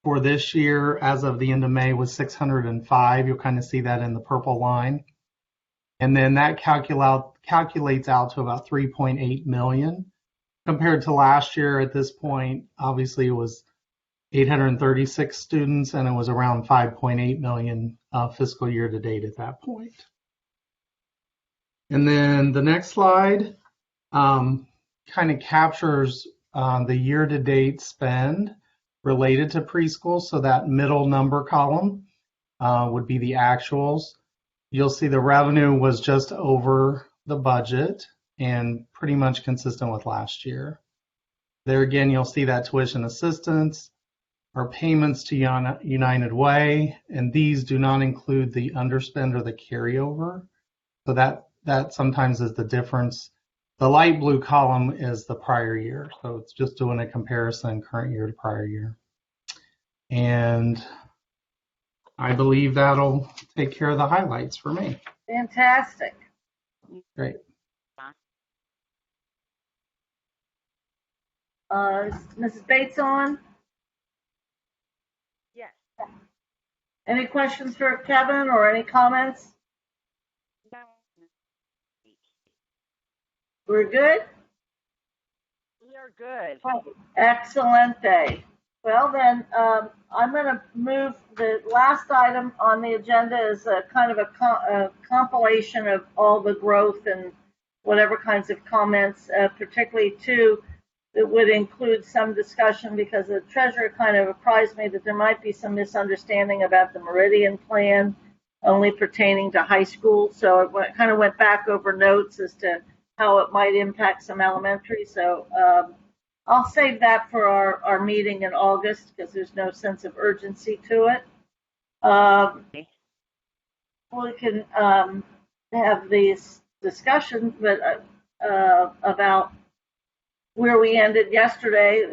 for this year as of the end of May was 605. You'll kind of see that in the purple line. And then that calculates out to about 3.8 million. Compared to last year at this point, obviously it was 836 students, and it was around 5.8 million fiscal year to date at that point. And then the next slide kind of captures the year-to-date spend related to preschool. So that middle number column would be the actuals. You'll see the revenue was just over the budget and pretty much consistent with last year. There again, you'll see that tuition assistance, our payments to United Way, and these do not include the underspend or the carryover. So that sometimes is the difference. The light blue column is the prior year. So it's just doing a comparison current year to prior year. And I believe that'll take care of the highlights for me. Fantastic. Great. Is Mrs. Bates on? Yes. Any questions for Kevin or any comments? No. We're good? We are good. Excellent day. Well, then I'm going to move the last item on the agenda is a kind of a compilation of all the growth and whatever kinds of comments, particularly two that would include some discussion because the treasurer kind of apprised me that there might be some misunderstanding about the Meridian plan only pertaining to high school. So I kind of went back over notes as to how it might impact some elementary. So I'll save that for our meeting in August because there's no sense of urgency to it. We can have these discussions about where we ended yesterday,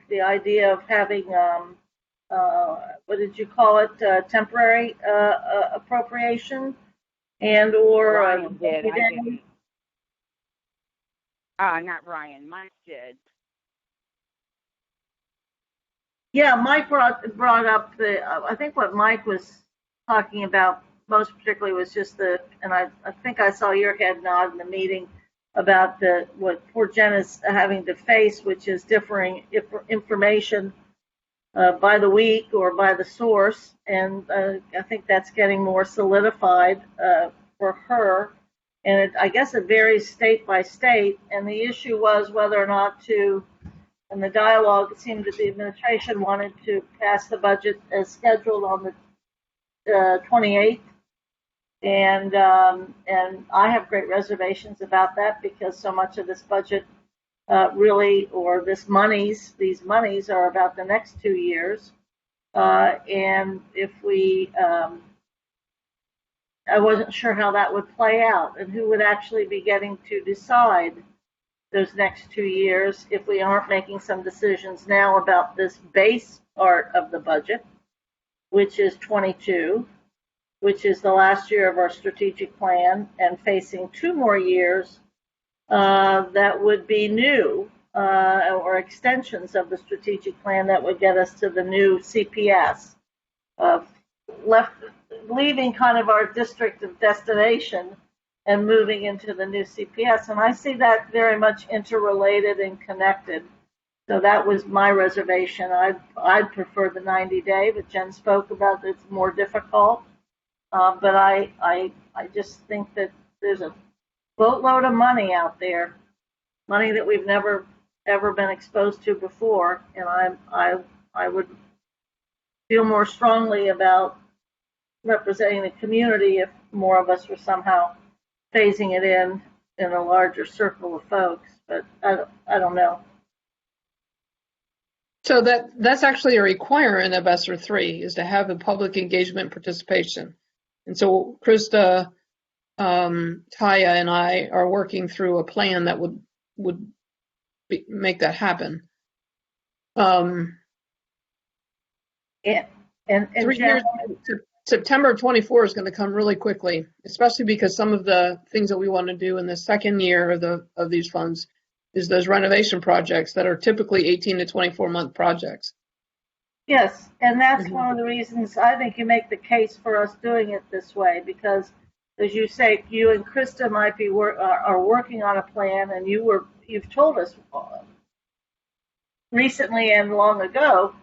the idea of having what did you call it, temporary appropriation and or Ryan did. I didn't. Not Ryan. Mike did. Yeah, Mike brought up I think what Mike was talking about most particularly was just and I think I saw your head nod in the meeting about what poor Jen is having to face, which is differing information by the week or by the source, and I think that's getting more solidified for her. And I guess it varies state by state, and the issue was whether or not and the dialogue, it seemed that the administration wanted to pass the budget as scheduled on the 28th. And I have great reservations about that because so much of this budget or these monies are about the next 2 years. And if I wasn't sure how that would play out and who would actually be getting to decide those next 2 years if we aren't making some decisions now about this base part of the budget, which is 22, which is the last year of our strategic plan, and facing 2 more years that would be new or extensions of the strategic plan that would get us to the new CPS, leaving kind of our district of destination and moving into the new CPS. And I see that very much interrelated and connected. So that was my reservation. I'd prefer the 90-day, but Jen spoke about it's more difficult. But I just think that there's a boatload of money out there, money that we've never ever been exposed to before, and I would feel more strongly about representing the community if more of us were somehow phasing it in a larger circle of folks. But I don't know. So that's actually a requirement of ESSER 3 is to have a public engagement participation. And so Krista, Taya, and I are working through a plan that would make that happen. And 3 years, September of 24 is going to come really quickly, especially because some of the things that we want to do in the second year of these funds is those renovation projects that are typically 18 to 24-month projects. Yes, and that's one of the reasons I think you make the case for us doing it this way, because as you say, you and Krista might be are working on a plan, and you've told us recently and long ago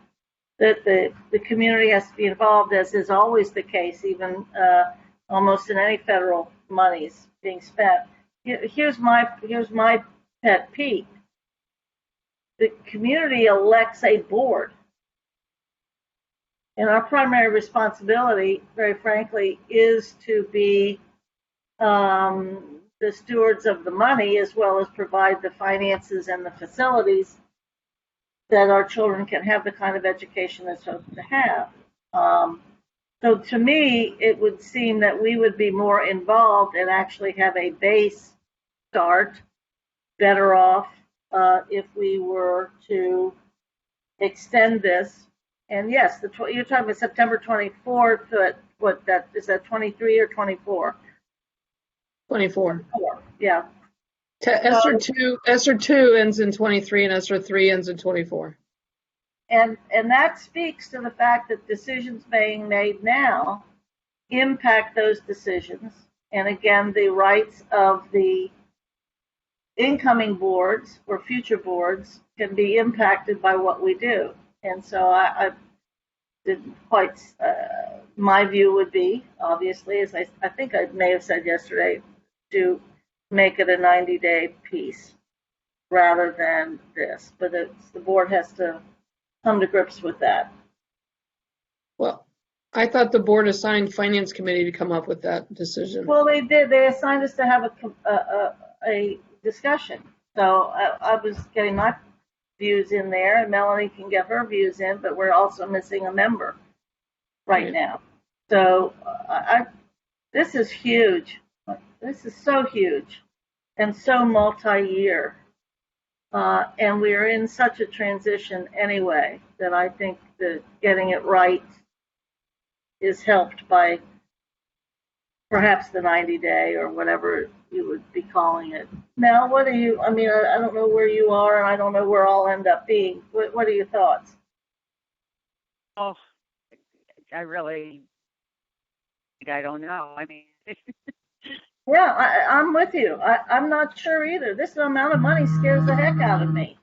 that the community has to be involved, as is always the case, even almost in any federal monies being spent. Here's my pet peeve. The community elects a board. And our primary responsibility, very frankly, is to be the stewards of the money, as well as provide the finances and the facilities that our children can have the kind of education they're supposed to have. So to me, it would seem that we would be more involved and actually have a base start, better off if we were to extend this. And yes, you're talking about September 24th. Is that 23 or 24? 24. Yeah. ESSER 2 ends in 23 and ESSER 3 ends in 24. And that speaks to the fact that decisions being made now impact those decisions. And again, the rights of the incoming boards or future boards can be impacted by what we do. And so I didn't quite, my view would be, obviously, as I think I may have said yesterday, to make it a 90-day piece rather than this. But the board has to come to grips with that. Well, I thought the board assigned Finance Committee to come up with that decision. Well, they did. They assigned us to have a discussion. So I was getting my views in there, and Melanie can get her views in, but we're also missing a member right now. So this is huge. This is so huge and so multi-year. And we are in such a transition anyway that I think that getting it right is helped by perhaps the 90-day or whatever you would be calling it. Now, what are you, I mean, I don't know where you are, and I don't know where I'll end up being. What are your thoughts? Oh, I don't know. I mean, Yeah, I'm with you. I'm not sure either. This amount of money scares the heck out of me.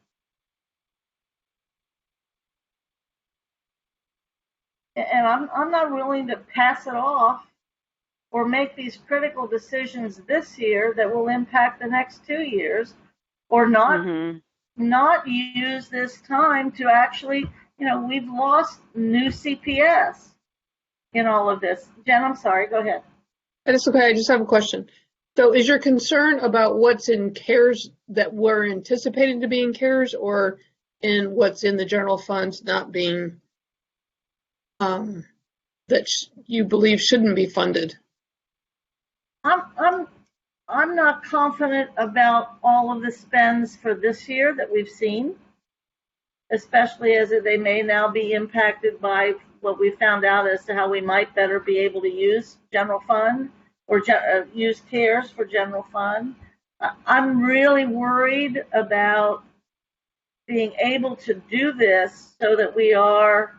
And I'm not willing to pass it off or make these critical decisions this year that will impact the next 2 years, or not use this time to actually, we've lost new CPS in all of this. Jen, I'm sorry, go ahead. That's okay, I just have a question. So is your concern about what's in CARES that we're anticipating to be in CARES, or in what's in the general funds not being, that you believe shouldn't be funded? I'm not confident about all of the spends for this year that we've seen, especially as they may now be impacted by what we found out as to how we might better be able to use general fund or use CARES for general fund. I'm really worried about being able to do this so that we are,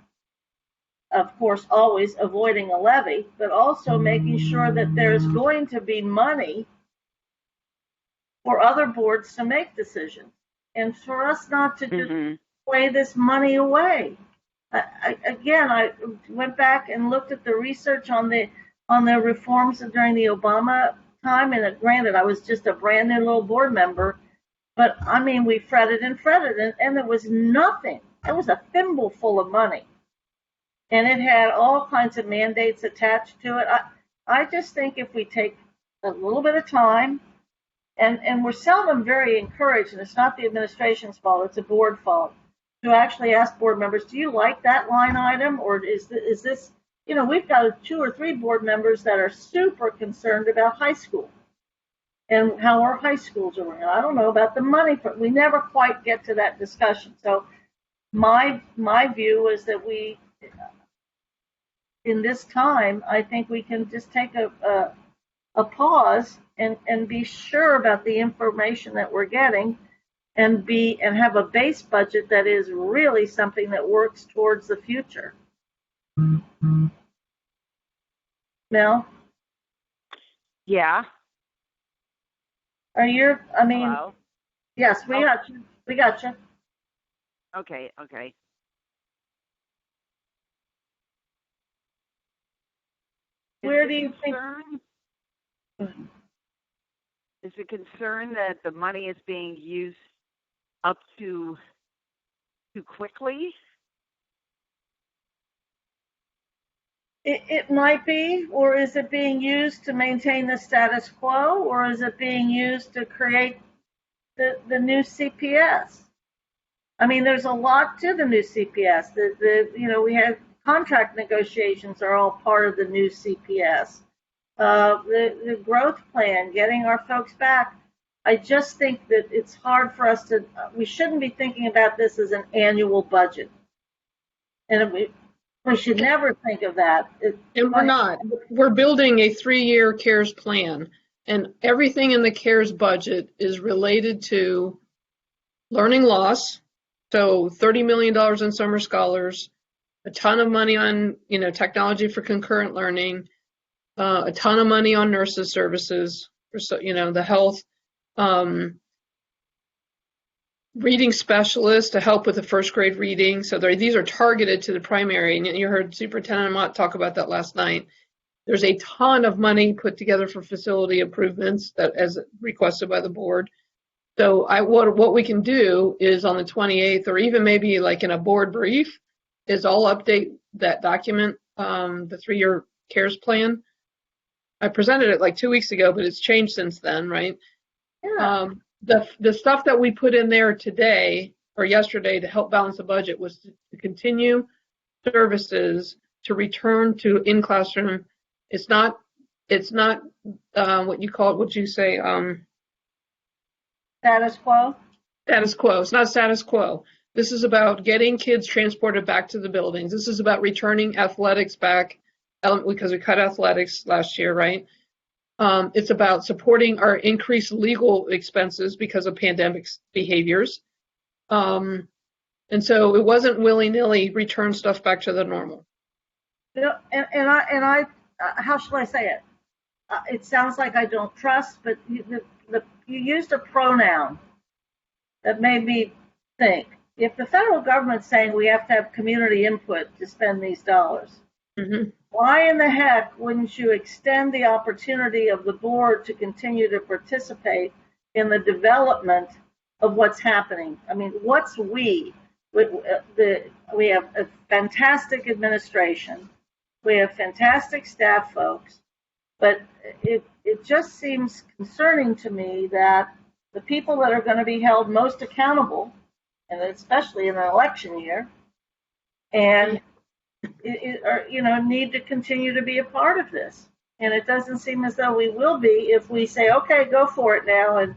of course, always avoiding a levy, but also making sure that there's going to be money for other boards to make decisions, and for us not to just play this money away. I went back and looked at the research on the reforms during the Obama time, and granted, I was just a brand new little board member, but I mean, we fretted and fretted, and there was nothing. It was a thimbleful of money, and it had all kinds of mandates attached to it. I just think if we take a little bit of time, and we're seldom very encouraged, and it's not the administration's fault, it's a board fault, to actually ask board members, do you like that line item, or is this, we've got 2 or 3 board members that are super concerned about high school and how our high schools are running. I don't know about the money, but we never quite get to that discussion. So my view is that we, in this time, I think we can just take a pause and be sure about the information that we're getting, and have a base budget that is really something that works towards the future. Mel? Yeah. Hello? Yes, we got you. We got you. Okay. Where do you think? Is the concern that the money is being used up too quickly? It might be, or is it being used to maintain the status quo, or is it being used to create the new CPS? I mean, there's a lot to the new CPS. We have contract negotiations are all part of the new CPS. The growth plan, getting our folks back. I just think that it's hard for us we shouldn't be thinking about this as an annual budget. And we should never think of that. And we're not. We're building a 3-year CARES plan, and everything in the CARES budget is related to learning loss. So $30 million in summer scholars, a ton of money on, technology for concurrent learning, a ton of money on nurses services, for, the health, reading specialists to help with the first grade reading. So these are targeted to the primary, and you heard Superintendent Mott talk about that last night. There's a ton of money put together for facility improvements that, as requested by the board. So what we can do is on the 28th, or even maybe like in a board brief, is I'll update that document, the 3-year CARES plan. I presented it like 2 weeks ago, but it's changed since then, right? Yeah. The stuff that we put in there today or yesterday to help balance the budget was to continue services to return to in classroom. It's not what you call it. What'd you say? Status quo. Status quo. It's not status quo. This is about getting kids transported back to the buildings. This is about returning athletics back because we cut athletics last year, right? It's about supporting our increased legal expenses because of pandemic behaviors. And so it wasn't willy-nilly return stuff back to the normal. You know, and I how shall I say it? It sounds like I don't trust, but you used a pronoun that made me think. If the federal government's saying we have to have community input to spend these dollars, why in the heck wouldn't you extend the opportunity of the board to continue to participate in the development of what's happening? I mean, what's we? We have a fantastic administration. We have fantastic staff folks. But it just seems concerning to me that the people that are going to be held most accountable, and especially in an election year, and need to continue to be a part of this. And it doesn't seem as though we will be if we say, okay, go for it now, and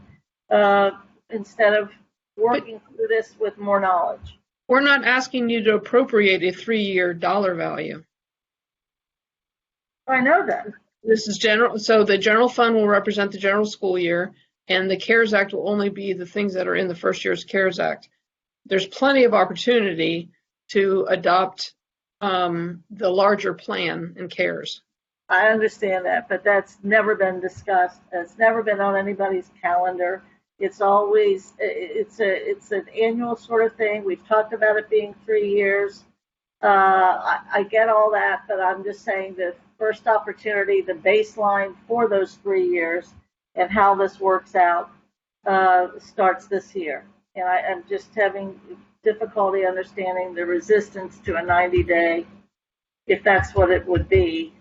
instead of working through this with more knowledge. We're not asking you to appropriate a 3-year dollar value. I know that. This is general, so the general fund will represent the general school year, and the CARES Act will only be the things that are in the first year's CARES Act. There's plenty of opportunity to adopt the larger plan in CARES. I understand that, but that's never been discussed. It's never been on anybody's calendar. It's always, it's an annual sort of thing. We've talked about it being 3 years. I get all that, but I'm just saying the first opportunity, the baseline for those 3 years and how this works out starts this year. And I'm just having difficulty understanding the resistance to a 90-day, if that's what it would be,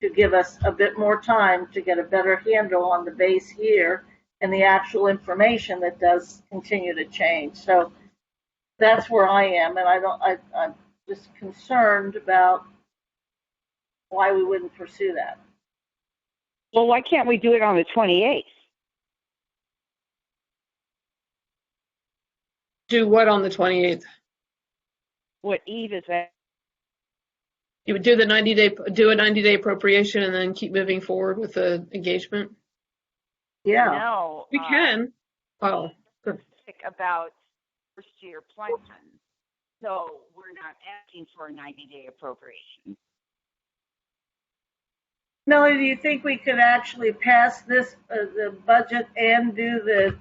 to give us a bit more time to get a better handle on the base year and the actual information that does continue to change. So that's where I am, and I'm just concerned about why we wouldn't pursue that. Well, why can't we do it on the 28th? Do what on the 28th? What Eve is at? You would do the 90-day appropriation and then keep moving forward with the engagement? Yeah. No. We can. Oh, good. About first year plan. So we're not asking for a 90-day appropriation. Melanie, do you think we could actually pass this, the budget, and do the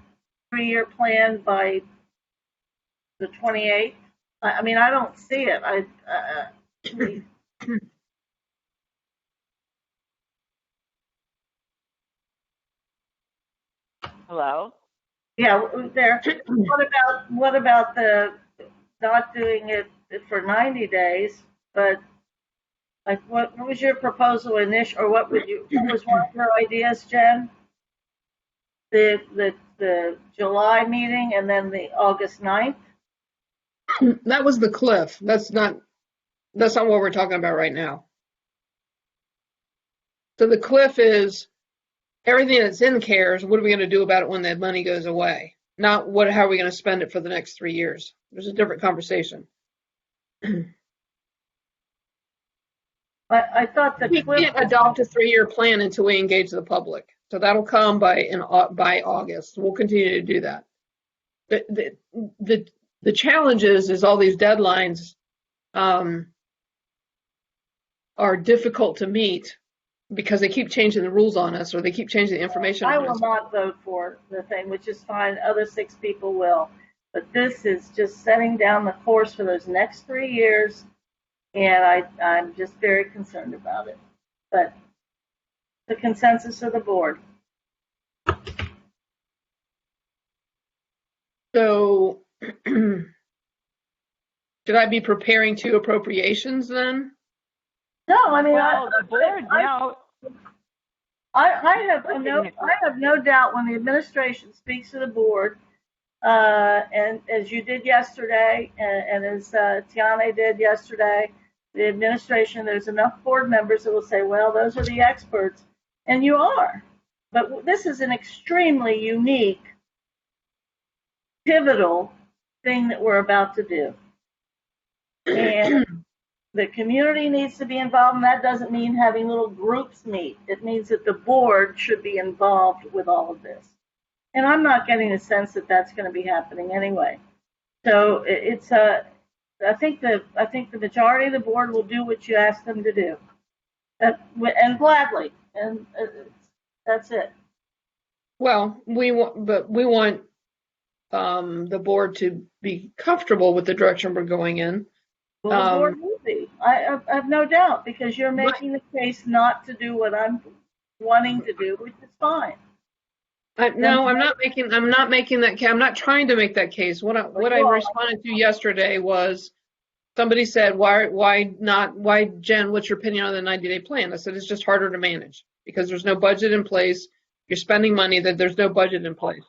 3-year plan by the 28th? I mean, I don't see it. Hello? Yeah, there. What about the not doing it for 90 days, but like what was your proposal or what was one of your ideas, Jen? The July meeting and then the August 9th? That was the cliff. That's not what we're talking about right now. So the cliff is everything that's in CARES. What are we going to do about it when that money goes away? Not how are we going to spend it for the next 3 years? There's a different conversation. I thought the cliff. We can't adopt a 3-year plan until we engage the public. So that'll come by August. We'll continue to do that. The challenge is all these deadlines are difficult to meet because they keep changing the rules on us or they keep changing the information I on will us. not vote for the thing, which is fine. Other 6 people will. But this is just setting down the course for those next 3 years, and I'm just very concerned about it. But the consensus of the board. So should I be preparing 2 appropriations then? No, I mean, the board now. I have no doubt when the administration speaks to the board, and as you did yesterday, and as Tiana did yesterday, the administration, there's enough board members that will say, well, those are the experts, and you are. But this is an extremely unique pivotal thing that we're about to do. And the community needs to be involved, and that doesn't mean having little groups meet. It means that the board should be involved with all of this. And I'm not getting a sense that that's going to be happening anyway. So it's I think the majority of the board will do what you ask them to do, and gladly, and that's it. Well, we want the board to be comfortable with the direction we're going in. Well, the board will be. I have no doubt, because you're making the case not to do what I'm wanting to do, which is fine. No, I'm not making that case. I'm not trying to make that case. What I responded to yesterday was, somebody said, why Jen, what's your opinion on the 90-day plan? I said, it's just harder to manage because there's no budget in place. You're spending money that there's no budget in place.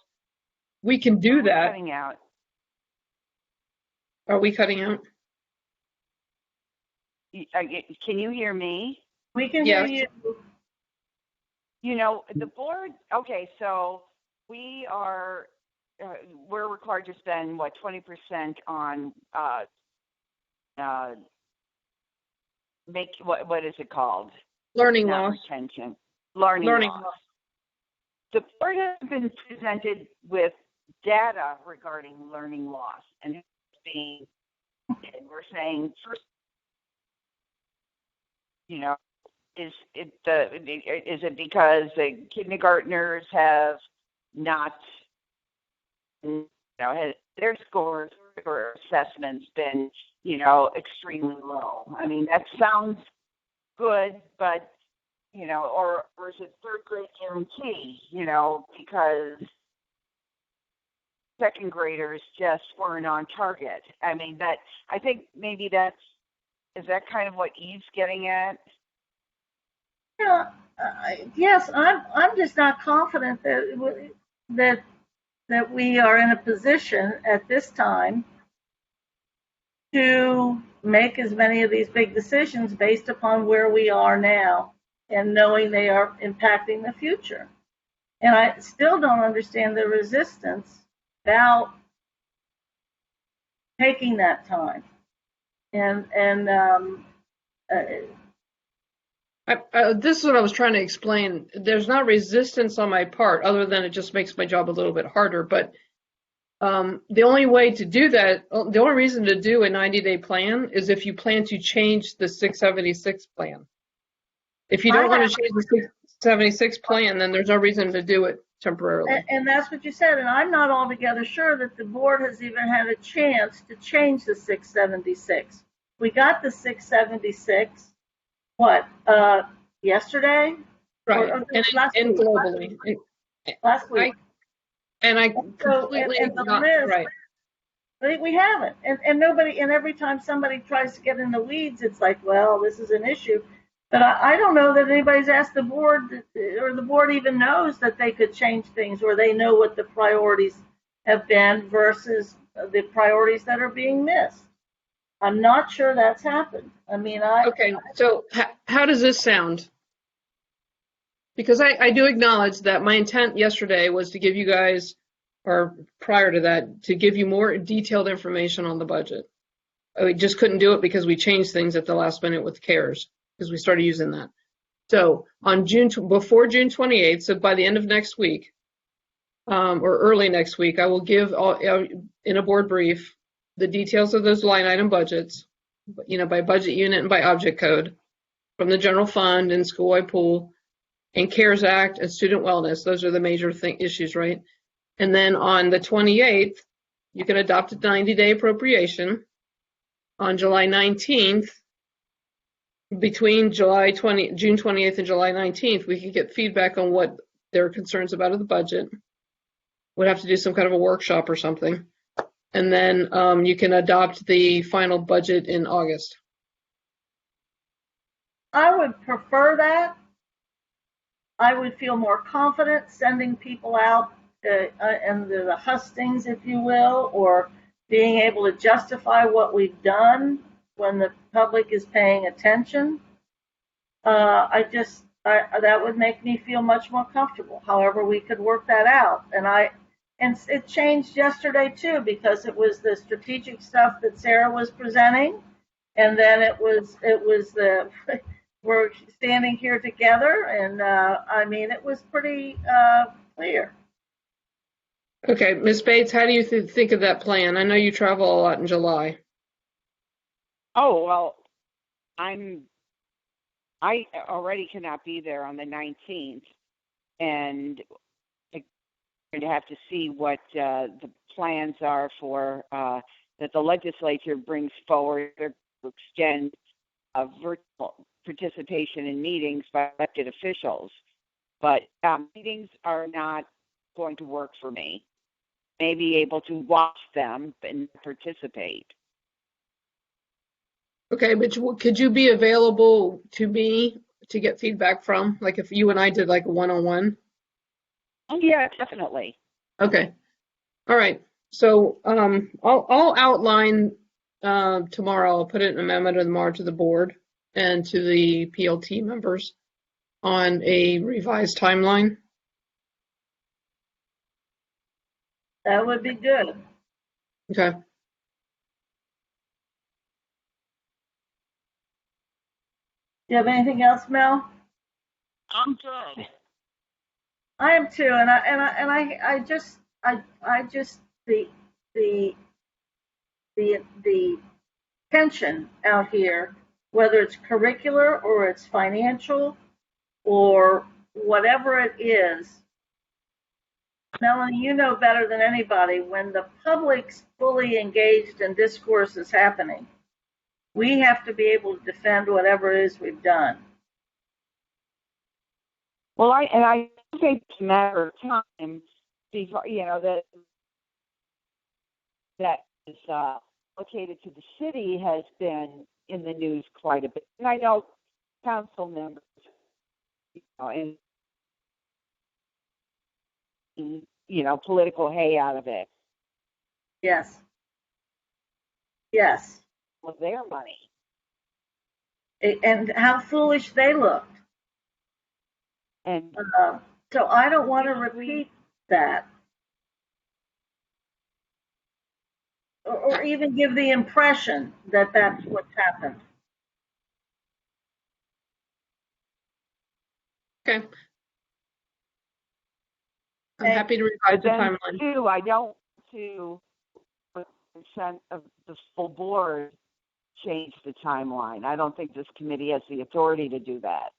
We can do that. Cutting out. Are we cutting out? Can you hear me? We can hear you. You know, the board, okay, so we're required to spend, 20% on, what is it called? Learning Not loss. Retention. Learning loss. The board has been presented with data regarding learning loss, and we're saying, first, you know, is it because the kindergartners have not, their scores or assessments been, extremely low? I mean, that sounds good, but, or is it third grade guarantee, because second graders just weren't on target? I mean, I think maybe is that kind of what Eve's getting at? Yeah, yes, I'm just not confident that we are in a position at this time to make as many of these big decisions based upon where we are now and knowing they are impacting the future. And I still don't understand the resistance about taking that time. This is what I was trying to explain. There's not resistance on my part, other than it just makes my job a little bit harder. But the only way to do that, the only reason to do a 90-day plan is if you plan to change the 676 plan. If you don't want to change the 676 plan, then there's no reason to do it temporarily. And that's what you said. And I'm not altogether sure that the board has even had a chance to change the 676. We got the 676. Yesterday? Right, and globally. Last week. I completely right. We haven't. And nobody, and every time somebody tries to get in the weeds, it's like, well, this is an issue. But I don't know that anybody's asked the board, or the board even knows that they could change things, or they know what the priorities have been versus the priorities that are being missed. I'm not sure that's happened. I mean, Okay, so how does this sound? Because I do acknowledge that my intent yesterday was to give you guys, or prior to that, to give you more detailed information on the budget. We just couldn't do it because we changed things at the last minute with CARES, because we started using that. So on before June 28th, so by the end of next week, or early next week, I will give in a board brief the details of those line item budgets, by budget unit and by object code, from the general fund and school-wide pool, and CARES Act and student wellness. Those are the major issues, right? And then on the 28th, you can adopt a 90-day appropriation. On July 19th, between June 20th and July 19th, we can get feedback on what there are concerns about of the budget. We'd have to do some kind of a workshop or something. And then you can adopt the final budget in August. I would prefer that. I would feel more confident sending people out and the hustings, if you will, or being able to justify what we've done when the public is paying attention. That would make me feel much more comfortable. However, we could work that out. And And it changed yesterday too, because it was the strategic stuff that Sarah was presenting, and then it was the we're standing here together, and I mean it was pretty clear. Okay, Ms. Bates, how do you think of that plan? I know you travel a lot in July. Oh, well, I already cannot be there on the 19th, and I'm going to have to see what the plans are for that the legislature brings forward to extend virtual participation in meetings by elected officials. But meetings are not going to work for me. May be able to watch them and participate. Okay, but could you be available to me to get feedback from, like if you and I did like a one-on-one? Oh, yeah, definitely. Okay. All right. So I'll outline tomorrow. I'll put it in a memo tomorrow to the board and to the PLT members on a revised timeline. That would be good. Okay. Do you have anything else, Mel? I'm good. I am too, and I just the tension out here, whether it's curricular or it's financial or whatever it is. Melanie, you know better than anybody, when the public's fully engaged and discourse is happening, we have to be able to defend whatever it is we've done. Well, I think it's a matter of time before, that is allocated to the city has been in the news quite a bit. And I know council members, and political hay out of it. Yes. Yes. With their money. And how foolish they looked. And so I don't want to repeat that. Or even give the impression that that's what's happened. Okay. I'm happy to revise the timeline. Too, I don't to consent of the full board change the timeline. I don't think this committee has the authority to do that.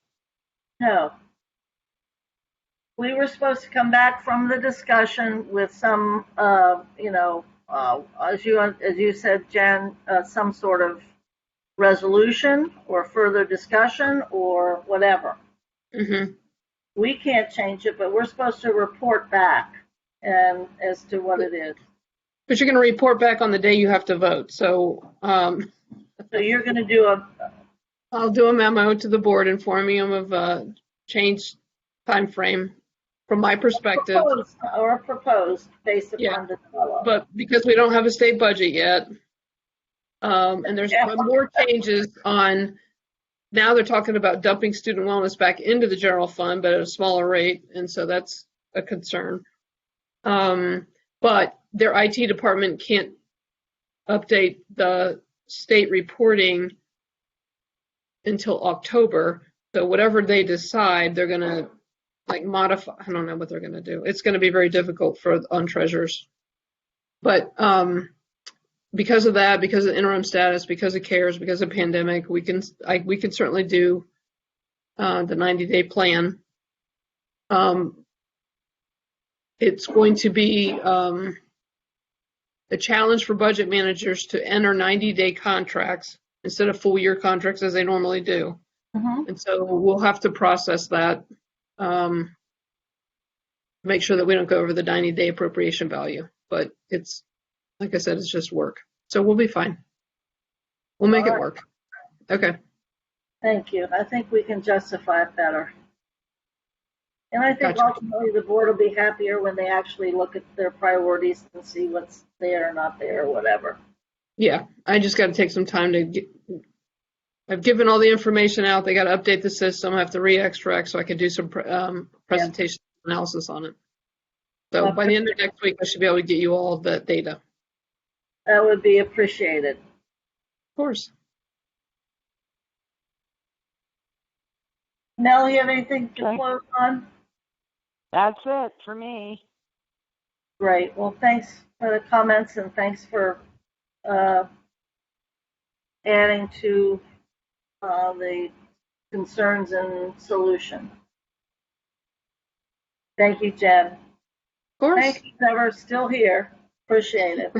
No. We were supposed to come back from the discussion with some, as you said, Jen, some sort of resolution or further discussion or whatever. Mm-hmm. We can't change it, but we're supposed to report back and as to what it is. But you're going to report back on the day you have to vote. So, so you're going to do I'll do a memo to the board informing them of changed time frame from my perspective. Proposed based upon the fellow. But because we don't have a state budget yet, and there's more changes on. Now they're talking about dumping student wellness back into the general fund, but at a smaller rate, and so that's a concern. But their IT department can't update the state reporting until October. So whatever they decide, they're going to modify. I don't know what they're going to do. It's going to be very difficult on treasurers. But because of that, because of interim status, because of CARES, because of pandemic, we can certainly do the 90-day plan. It's going to be a challenge for budget managers to enter 90-day contracts instead of full-year contracts as they normally do. Mm-hmm. And so we'll have to process that, make sure that we don't go over the 90-day appropriation value. But it's, like I said, it's just work. So we'll be fine. We'll make it work. Okay. Thank you. I think we can justify it better. And I think ultimately the board will be happier when they actually look at their priorities and see what's there or not there or whatever. Yeah, I just got to take some time I've given all the information out. They got to update the system. I have to re-extract so I can do some presentation analysis on it. So by the end of next week, I should be able to get you all the data. That would be appreciated. Of course. Mel, you have anything to Okay. close on? That's it for me. Great. Well, thanks for the comments and thanks for adding to the concerns and solution. Thank you, Jen. Of course. Thank you, whoever's still here. Appreciate it.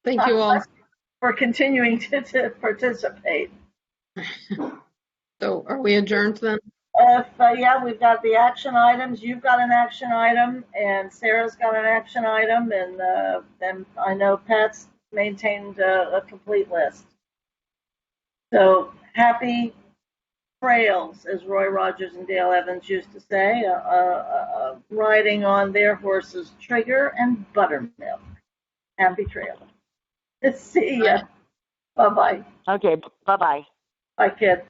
Thank you all. For continuing to participate. So are we adjourned then? Yeah, we've got the action items. You've got an action item, and Sarah's got an action item, and then I know Pat's maintained a complete list. So happy trails, as Roy Rogers and Dale Evans used to say, riding on their horses Trigger and Buttermilk. Happy trails. See ya. Bye-bye. Okay, bye-bye. Bye, kid.